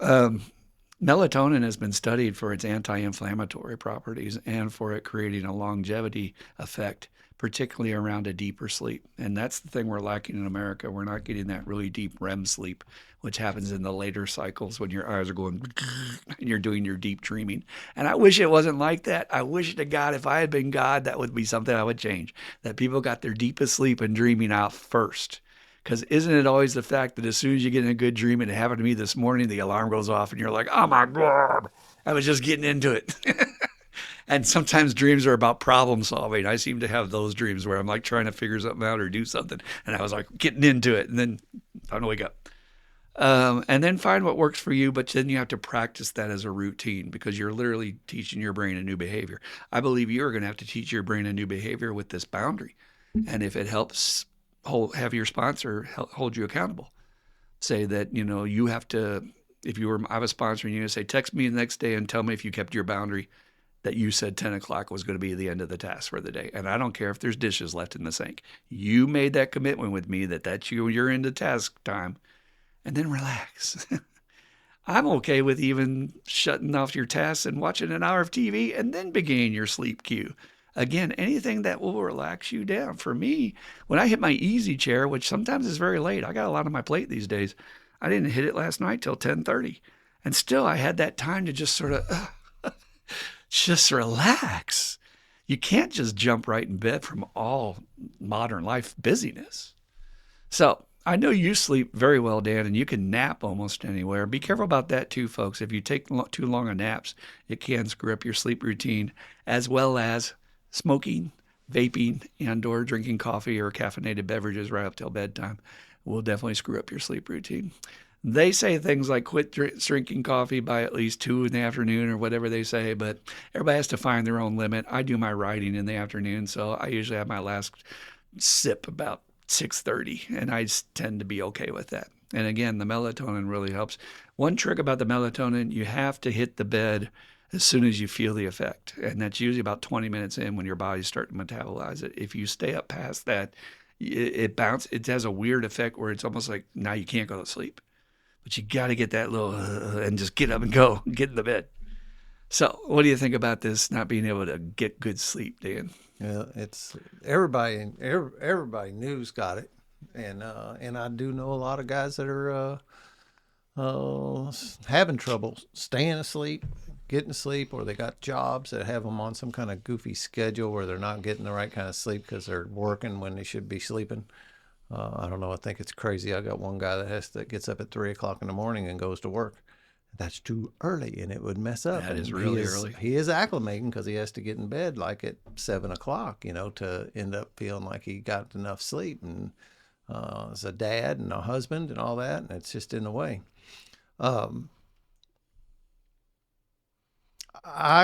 melatonin has been studied for its anti-inflammatory properties and for it creating a longevity effect, particularly around a deeper sleep. And that's the thing we're lacking in America. We're not getting that really deep REM sleep, which happens in the later cycles when your eyes are going and you're doing your deep dreaming. And I wish it wasn't like that. I wish to God, if I had been God, that would be something I would change, that people got their deepest sleep and dreaming out first. Because isn't it always the fact that as soon as you get in a good dream, and it happened to me this morning, the alarm goes off and you're like, oh my God, I was just getting into it. And sometimes dreams are about problem solving. I seem to have those dreams where I'm like trying to figure something out or do something. And I was like getting into it, and then time to wake up. And then find what works for you, but then you have to practice that as a routine, because you're literally teaching your brain a new behavior. I believe you're going to have to teach your brain a new behavior with this boundary. And if it helps, have your sponsor hold you accountable. Say that, you have to, I was sponsoring you, say, text me the next day and tell me if you kept your boundary that you said 10 o'clock was going to be the end of the task for the day. And I don't care if there's dishes left in the sink. You made that commitment with me that's you're into task time, and then relax. I'm okay with even shutting off your tasks and watching an hour of TV and then beginning your sleep cue. Again, anything that will relax you down. For me, when I hit my easy chair, which sometimes is very late, I got a lot on my plate these days. I didn't hit it last night till 10:30. And still I had that time to just sort of just relax. You can't just jump right in bed from all modern life busyness. So I know you sleep very well, Dan, and you can nap almost anywhere. Be careful about that too, folks. If you take too long of naps, it can screw up your sleep routine, as well as smoking, vaping, and or drinking coffee or caffeinated beverages right up till bedtime will definitely screw up your sleep routine. They say things like quit drinking coffee by at least 2 in the afternoon or whatever they say, but everybody has to find their own limit. I do my writing in the afternoon, so I usually have my last sip about 6:30, and I tend to be okay with that. And again, the melatonin really helps. One trick about the melatonin, you have to hit the bed as soon as you feel the effect. And that's usually about 20 minutes in when your body's starting to metabolize it. If you stay up past that, it has a weird effect where it's almost like now you can't go to sleep. But you got to get that little and just get up and go, get in the bed. So, what do you think about this not being able to get good sleep, Dan? Yeah, it's everybody new's got it, and I do know a lot of guys that are having trouble staying asleep, getting sleep, or they got jobs that have them on some kind of goofy schedule where they're not getting the right kind of sleep because they're working when they should be sleeping. I don't know. I think it's crazy. I got one guy that gets up at 3 o'clock in the morning and goes to work. That's too early, and it would mess up. That is And really early. He is acclimating because he has to get in bed like at 7 o'clock, to end up feeling like he got enough sleep. And as a dad and a husband and all that, and it's just in the way. I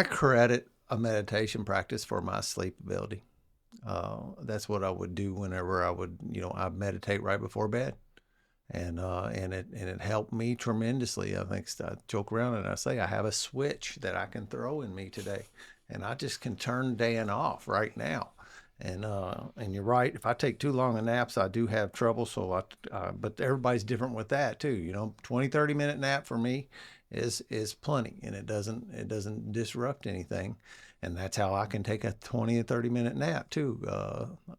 credit a meditation practice for my sleep ability. That's what I would do whenever I would, I meditate right before bed. And it helped me tremendously. I think I joke around and I say I have a switch that I can throw in me today, and I just can turn Dan off right now. And you're right. If I take too long of naps, I do have trouble. So but everybody's different with that too. 20, 30-minute nap for me is plenty, and it doesn't disrupt anything. And that's how I can take a 20 or 30-minute nap too.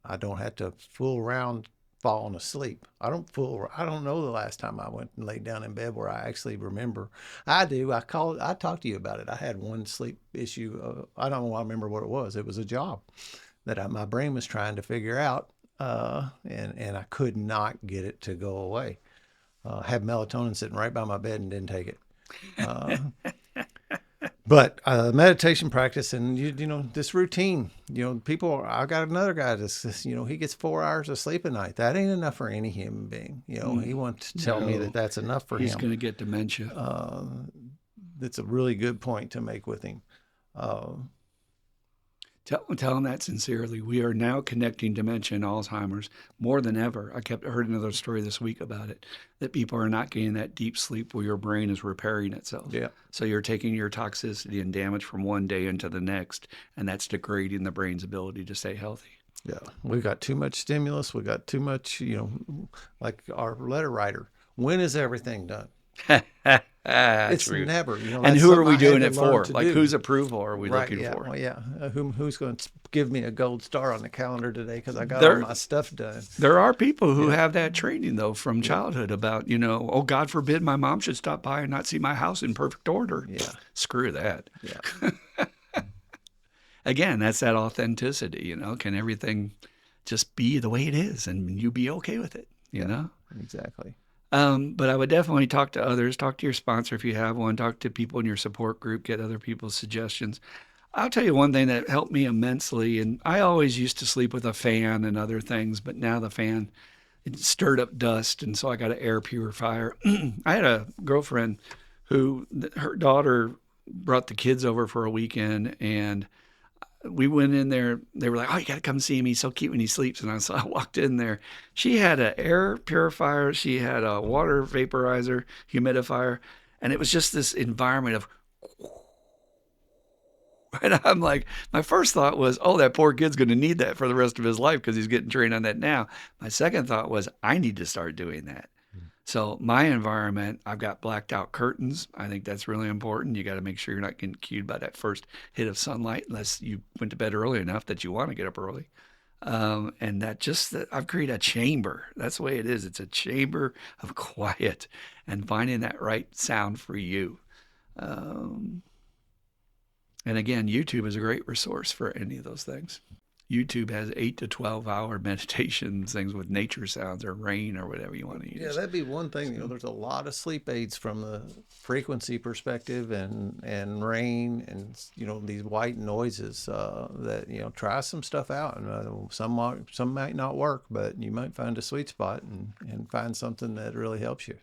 I don't have to fool around falling asleep. I don't know the last time I went and laid down in bed where I actually remember. I do. I talked to you about it. I had one sleep issue. I don't remember what it was. It was a job that my brain was trying to figure out, and I could not get it to go away. I had melatonin sitting right by my bed and didn't take it. But meditation practice and this routine, I got another guy that's he gets 4 hours of sleep a night. That ain't enough for any human being. He wants to tell me that that's enough for him. He's going to get dementia. That's a really good point to make with him. Tell him that sincerely. We are now connecting dementia and Alzheimer's more than ever. I heard another story this week about it, that people are not getting that deep sleep where your brain is repairing itself. Yeah. So you're taking your toxicity and damage from one day into the next, and that's degrading the brain's ability to stay healthy. Yeah. We got too much stimulus. We got too much, like our letter writer. When is everything done? It's rude. Never. And who are we doing it for? Like, whose approval are we looking for? Well, yeah. Who's going to give me a gold star on the calendar today because I got all my stuff done? There are people who have that training, though, from childhood about, oh, God forbid my mom should stop by and not see my house in perfect order. Yeah. Screw that. Yeah. Again, that's that authenticity, Can everything just be the way it is and you be okay with it, you know? Exactly. But I would definitely talk to others, talk to your sponsor if you have one, talk to people in your support group, get other people's suggestions. I'll tell you one thing that helped me immensely, and I always used to sleep with a fan and other things, but now the fan, it stirred up dust, and so I got an air purifier. I had a girlfriend who, her daughter brought the kids over for a weekend, and we went in there. They were like, "Oh, you got to come see him. He's so cute when he sleeps." And I walked in there. She had an air purifier. She had a water vaporizer, humidifier. And it was just this environment of, and I'm like, my first thought was, oh, that poor kid's going to need that for the rest of his life because he's getting trained on that now. My second thought was, I need to start doing that. So my environment, I've got blacked out curtains. I think that's really important. You got to make sure you're not getting cued by that first hit of sunlight unless you went to bed early enough that you want to get up early. And I've created a chamber. That's the way it is. It's a chamber of quiet and finding that right sound for you. And again, YouTube is a great resource for any of those things. YouTube has 8 to 12 hour meditation things with nature sounds or rain or whatever you want to use. Yeah, that'd be one thing. There's a lot of sleep aids from the frequency perspective and rain and these white noises that try some stuff out. And some might not work, but you might find a sweet spot and find something that really helps you.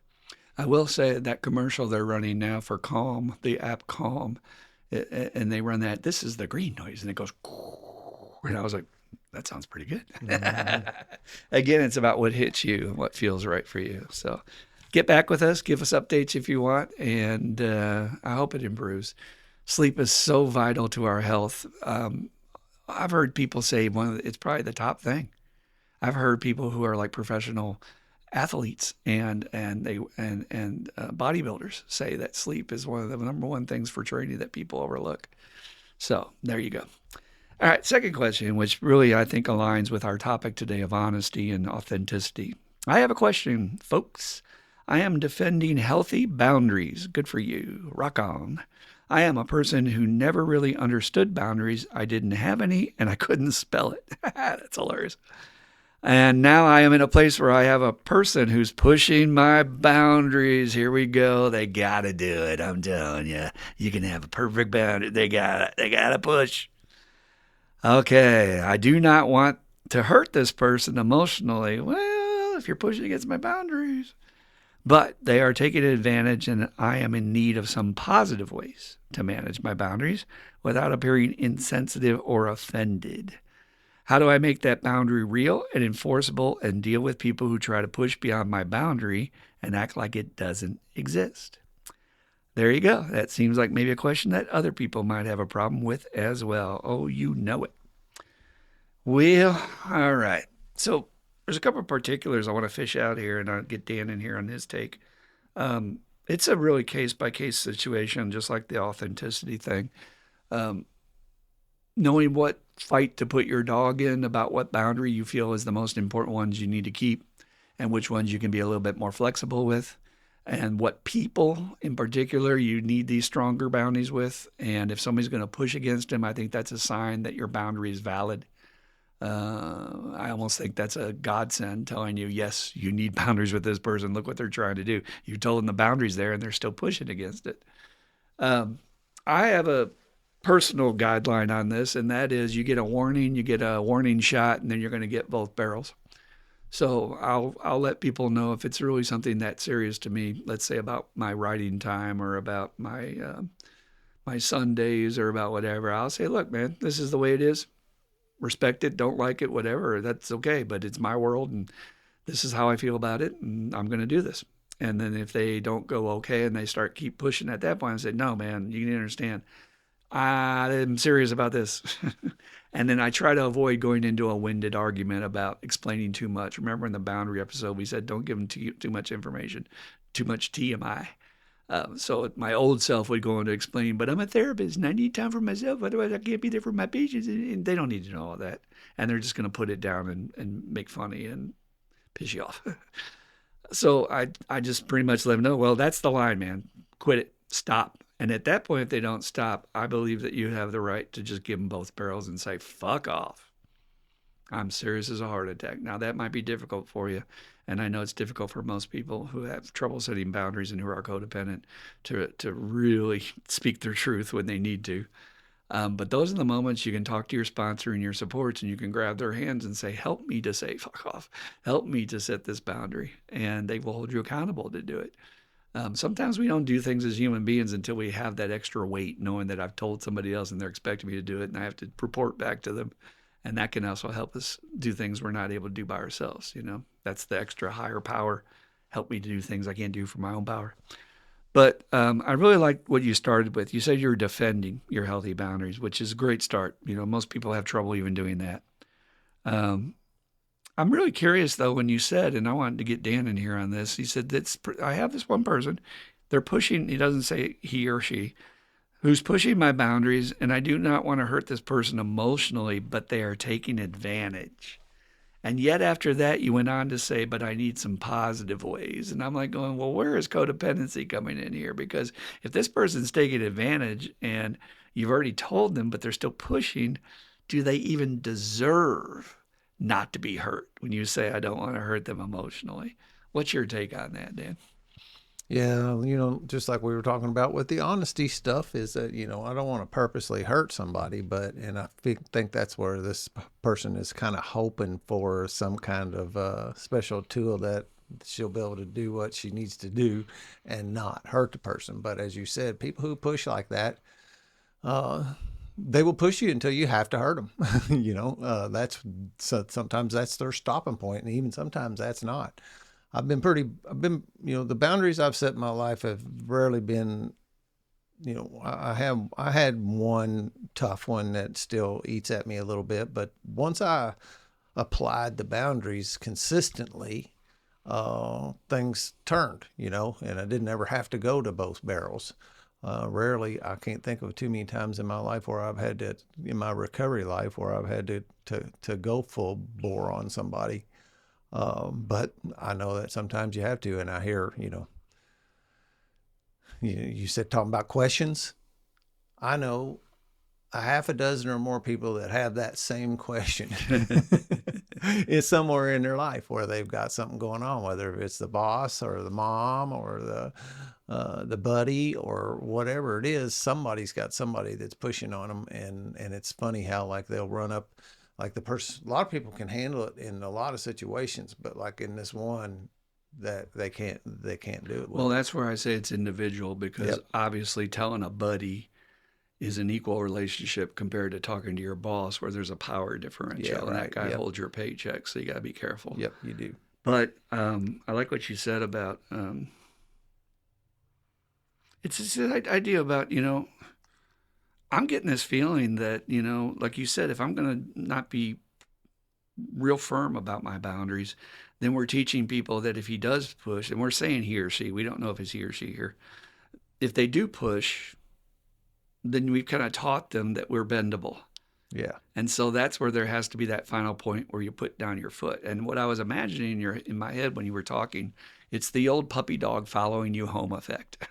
I will say that commercial they're running now for Calm, the app Calm, and they run that. This is the green noise, and it goes. And I was like, that sounds pretty good. Mm-hmm. Again, it's about what hits you and what feels right for you. So get back with us. Give us updates if you want. And I hope it improves. Sleep is so vital to our health. I've heard people say it's probably the top thing. I've heard people who are like professional athletes and bodybuilders say that sleep is one of the number one things for training that people overlook. So there you go. All right, second question, which really I think aligns with our topic today of honesty and authenticity. I have a question, folks. I am defending healthy boundaries. Good for you. Rock on. I am a person who never really understood boundaries. I didn't have any and I couldn't spell it. That's hilarious. And now I am in a place where I have a person who's pushing my boundaries. Here we go. They got to do it. I'm telling you. You can have a perfect boundary. They got to push. Okay, I do not want to hurt this person emotionally. Well, if you're pushing against my boundaries. But they are taking advantage, and I am in need of some positive ways to manage my boundaries without appearing insensitive or offended. How do I make that boundary real and enforceable and deal with people who try to push beyond my boundary and act like it doesn't exist? There you go. That seems like maybe a question that other people might have a problem with as well. Oh, you know it. Well, all right. So there's a couple of particulars I want to fish out here, and I'll get Dan in here on his take. It's a really case-by-case situation, just like the authenticity thing. Knowing what fight to put your dog in about what boundary you feel is the most important ones you need to keep and which ones you can be a little bit more flexible with and what people in particular you need these stronger boundaries with. And if somebody's going to push against them, I think that's a sign that your boundary is valid. I almost think that's a godsend telling you, yes, you need boundaries with this person. Look what they're trying to do. You told them the boundaries there and they're still pushing against it. I have a personal guideline on this, and that is you get a warning shot, and then you're going to get both barrels. So I'll let people know if it's really something that serious to me, let's say about my writing time or about my Sundays or about whatever. I'll say, look, man, this is the way it is. Respect it, don't like it, whatever. That's okay, but it's my world, and this is how I feel about it, and I'm going to do this. And then if they don't go okay and they keep pushing at that point, I say, no, man, you need to understand. I'm serious about this. And then I try to avoid going into a winded argument about explaining too much. Remember in the boundary episode, we said don't give them too much information, too much TMI. So my old self would go into explain, but I'm a therapist and I need time for myself. Otherwise, I can't be there for my patients. And they don't need to know all that. And they're just going to put it down and make fun of you and piss you off. So I just pretty much let them know, well, that's the line, man. Quit it. Stop. And at that point, if they don't stop, I believe that you have the right to just give them both barrels and say, fuck off. I'm serious as a heart attack. Now, that might be difficult for you. And I know it's difficult for most people who have trouble setting boundaries and who are codependent to really speak their truth when they need to. But those are the moments you can talk to your sponsor and your supports, and you can grab their hands and say, help me to say fuck off. Help me to set this boundary. And they will hold you accountable to do it. Sometimes we don't do things as human beings until we have that extra weight, knowing that I've told somebody else and they're expecting me to do it, and I have to report back to them. And that can also help us do things we're not able to do by ourselves. You know, that's the extra higher power. Help me to do things I can't do for my own power. But I really like what you started with. You said you're defending your healthy boundaries, which is a great start. You know, most people have trouble even doing that. I'm really curious, though, when you said, and I wanted to get Dan in here on this, he said, I have this one person, they're pushing, he doesn't say he or she, who's pushing my boundaries, and I do not want to hurt this person emotionally, but they are taking advantage. And yet after that, you went on to say, but I need some positive ways. And I'm like going, well, where is codependency coming in here? Because if this person's taking advantage and you've already told them, but they're still pushing, do they even deserve not to be hurt when you say, I don't want to hurt them emotionally? What's your take on that, Dan? Yeah, just like we were talking about with the honesty stuff, is that, I don't want to purposely hurt somebody, and I think that's where this person is kind of hoping for some kind of special tool that she'll be able to do what she needs to do and not hurt the person. But as you said, people who push like that, they will push you until you have to hurt them. Sometimes that's their stopping point, and even sometimes that's not. the boundaries I've set in my life have rarely been, I had one tough one that still eats at me a little bit, but once I applied the boundaries consistently, things turned, and I didn't ever have to go to both barrels. Rarely, I can't think of too many times in my life where I've had to, in my recovery life, where I've had to go full bore on somebody. But I know that sometimes you have to, and I hear, you said talking about questions. I know a half a dozen or more people that have that same question. It's somewhere in their life where they've got something going on, whether it's the boss or the mom or the buddy or whatever it is. Somebody's got somebody that's pushing on them, and it's funny how like they'll run up, like the person. A lot of people can handle it in a lot of situations, but like in this one, that they can't do it with. Well, that's where I say it's individual, because obviously telling a buddy is an equal relationship compared to talking to your boss, where there's a power differential, and that guy holds your paycheck, so you got to be careful. Yep, you do. But I like what you said about it's this idea about, I'm getting this feeling that, like you said, if I'm going to not be real firm about my boundaries, then we're teaching people that if he does push, and we're saying he or she, we don't know if it's he or she here, if they do push, then we've kind of taught them that we're bendable. Yeah. And so that's where there has to be that final point where you put down your foot. And what I was imagining in my head when you were talking, it's the old puppy dog following you home effect.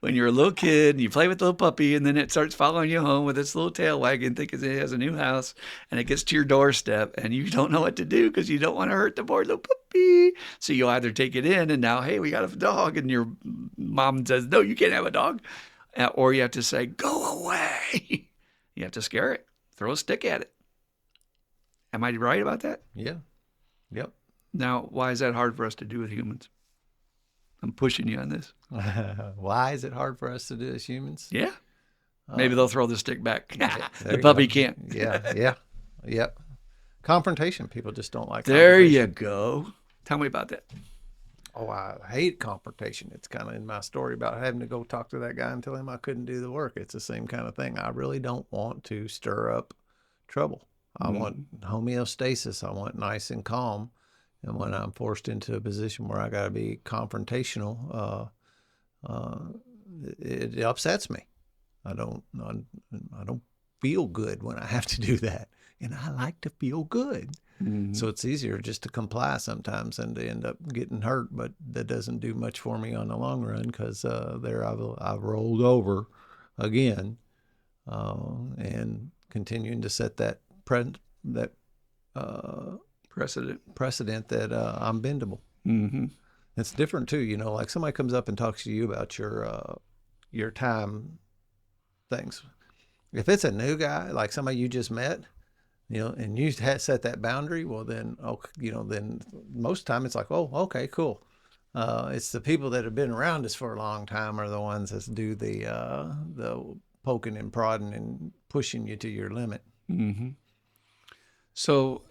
When you're a little kid and you play with the little puppy, and then it starts following you home with its little tail wagging, thinking it has a new house, and it gets to your doorstep and you don't know what to do because you don't want to hurt the poor little puppy. So you either take it in and now, hey, we got a dog, and your mom says, no, you can't have a dog. Or you have to say, go away. You have to scare it, throw a stick at it. Am I right about that? Yeah. Yep. Now, why is that hard for us to do with humans? I'm pushing you on this. Why is it hard for us to do as humans? Yeah. Maybe they'll throw the stick back. The you puppy go. can't. Yep. Confrontation. People just don't like There confrontation. you go. Tell me about that. Oh, I hate confrontation. It's kind of in my story about having to go talk to that guy and tell him I couldn't do the work. It's the same kind of thing. I really don't want to stir up trouble. I want homeostasis. I want nice and calm. And when I'm forced into a position where I got to be confrontational, it upsets me. I don't feel good when I have to do that, and I like to feel good. Mm-hmm. So it's easier just to comply sometimes than to end up getting hurt. But that doesn't do much for me on the long run, because there I've rolled over again, and continuing to set that precedent that I'm bendable. Mm-hmm. It's different too, like somebody comes up and talks to you about your time things. If it's a new guy, like somebody you just met, and you set that boundary, well then, then most of the time it's like, oh, okay, cool. It's the people that have been around us for a long time are the ones that do the poking and prodding and pushing you to your limit. Mm-hmm. So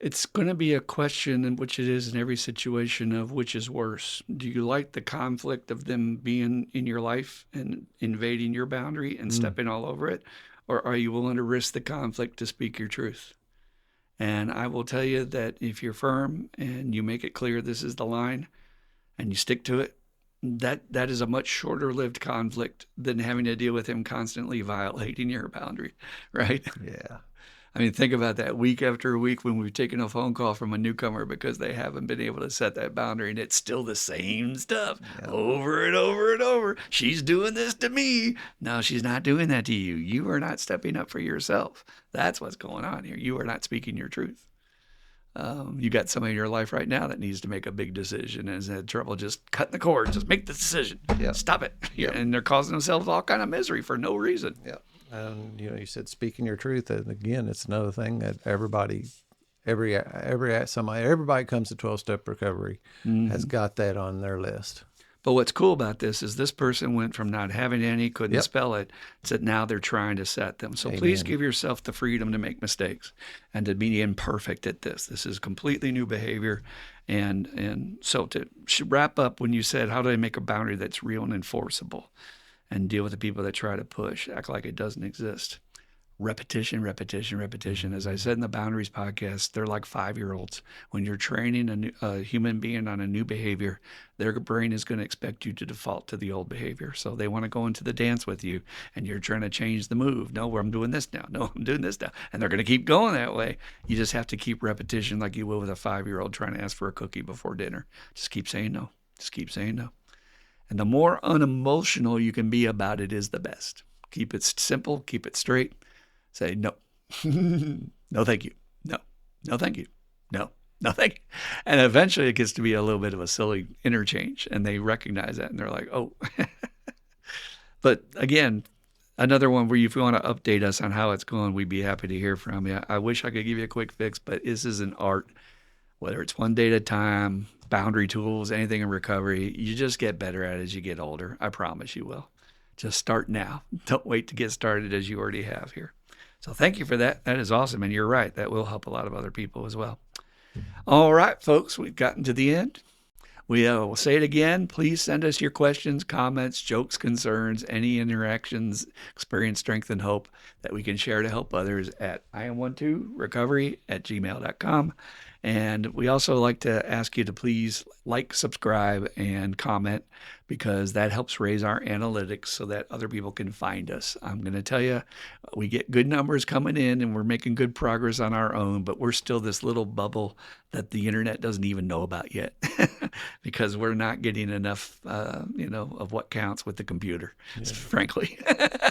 it's going to be a question, in which it is in every situation, of which is worse. Do you like the conflict of them being in your life and invading your boundary and stepping all over it? Or are you willing to risk the conflict to speak your truth? And I will tell you that if you're firm and you make it clear this is the line and you stick to it, that is a much shorter lived conflict than having to deal with him constantly violating your boundary, right? Yeah. I mean, think about that week after week when we've taken a phone call from a newcomer because they haven't been able to set that boundary, and it's still the same stuff over and over and over. She's doing this to me. No, she's not doing that to you. You are not stepping up for yourself. That's what's going on here. You are not speaking your truth. You got somebody in your life right now that needs to make a big decision and has had trouble just cutting the cord. Just make the decision. Stop it. And they're causing themselves all kind of misery for no reason. Yeah. And you said speaking your truth, and again, it's another thing that everybody comes to 12-step recovery has got that on their list. But what's cool about this is this person went from not having any, couldn't Yep. spell it, to now they're trying to set them. So please Amen. give yourself the freedom to make mistakes and to be imperfect at this. This is completely new behavior. And so to wrap up, when you said, how do I make a boundary that's real and enforceable and deal with the people that try to push, act like it doesn't exist? Repetition, repetition, repetition. As I said in the Boundaries podcast, they're like 5-year-olds. When you're training a human being on a new behavior, their brain is going to expect you to default to the old behavior. So they want to go into the dance with you, and you're trying to change the move. No, I'm doing this now. No, I'm doing this now. And they're going to keep going that way. You just have to keep repetition like you will with a 5-year-old trying to ask for a cookie before dinner. Just keep saying no. Just keep saying no. And the more unemotional you can be about it is the best. Keep it simple. Keep it straight. Say no. No, thank you. No. No, thank you. No. No, thank you. And eventually it gets to be a little bit of a silly interchange, and they recognize that, and they're like, oh. But again, another one where if you want to update us on how it's going, we'd be happy to hear from you. I wish I could give you a quick fix, but this is an art, whether it's one day at a time, boundary tools, anything in recovery. You just get better at it as you get older. I promise you will. Just start now. Don't wait to get started as you already have here. So thank you for that. That is awesome. And you're right. That will help a lot of other people as well. All right, folks, we've gotten to the end. We'll say it again. Please send us your questions, comments, jokes, concerns, any interactions, experience, strength, and hope that we can share to help others at iam12recovery@gmail.com. And we also like to ask you to please like, subscribe, and comment, because that helps raise our analytics so that other people can find us. I'm going to tell you, we get good numbers coming in and we're making good progress on our own, but we're still this little bubble that the internet doesn't even know about yet because we're not getting enough, of what counts with the computer, frankly.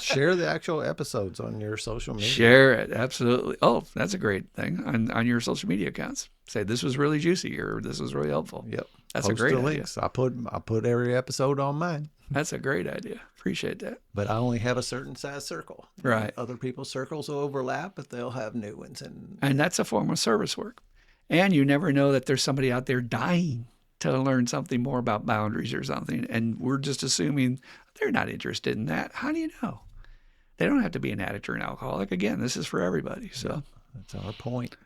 Share the actual episodes on your social media. Share it. Absolutely. Oh, that's a great thing on your social media accounts. Say this was really juicy or this was really helpful. Yep. That's Post a great the idea. links. I put every episode on mine. That's a great idea. Appreciate that. But I only have a certain size circle. Right. Other people's circles will overlap, but they'll have new ones. And that's a form of service work. And you never know that there's somebody out there dying to learn something more about boundaries or something. And we're just assuming they're not interested in that. How do you know? They don't have to be an addict or an alcoholic. Again, this is for everybody. So that's our point.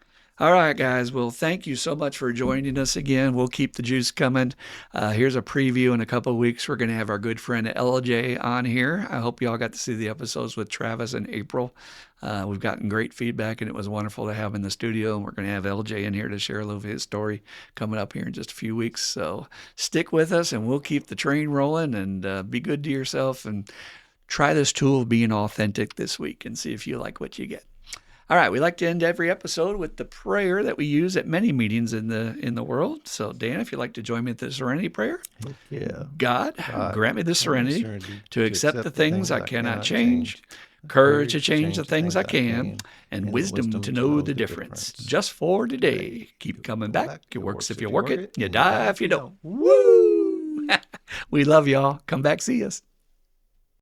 All right, guys. Well, thank you so much for joining us again. We'll keep the juice coming. Here's a preview in a couple of weeks. We're going to have our good friend LJ on here. I hope you all got to see the episodes with Travis and April. We've gotten great feedback, and it was wonderful to have him in the studio. And we're going to have LJ in here to share a little of his story coming up here in just a few weeks. So stick with us, and we'll keep the train rolling, and be good to yourself, and try this tool of being authentic this week and see if you like what you get. All right, we like to end every episode with the prayer that we use at many meetings in the world. So, Dan, if you'd like to join me at the Serenity Prayer. Yeah. God, grant me the serenity to accept the things I cannot change, courage to change the things I can, and wisdom to know the difference. Just for today. Keep coming back. It works if you work it. You die if you don't. Woo! We love y'all. Come back, see us.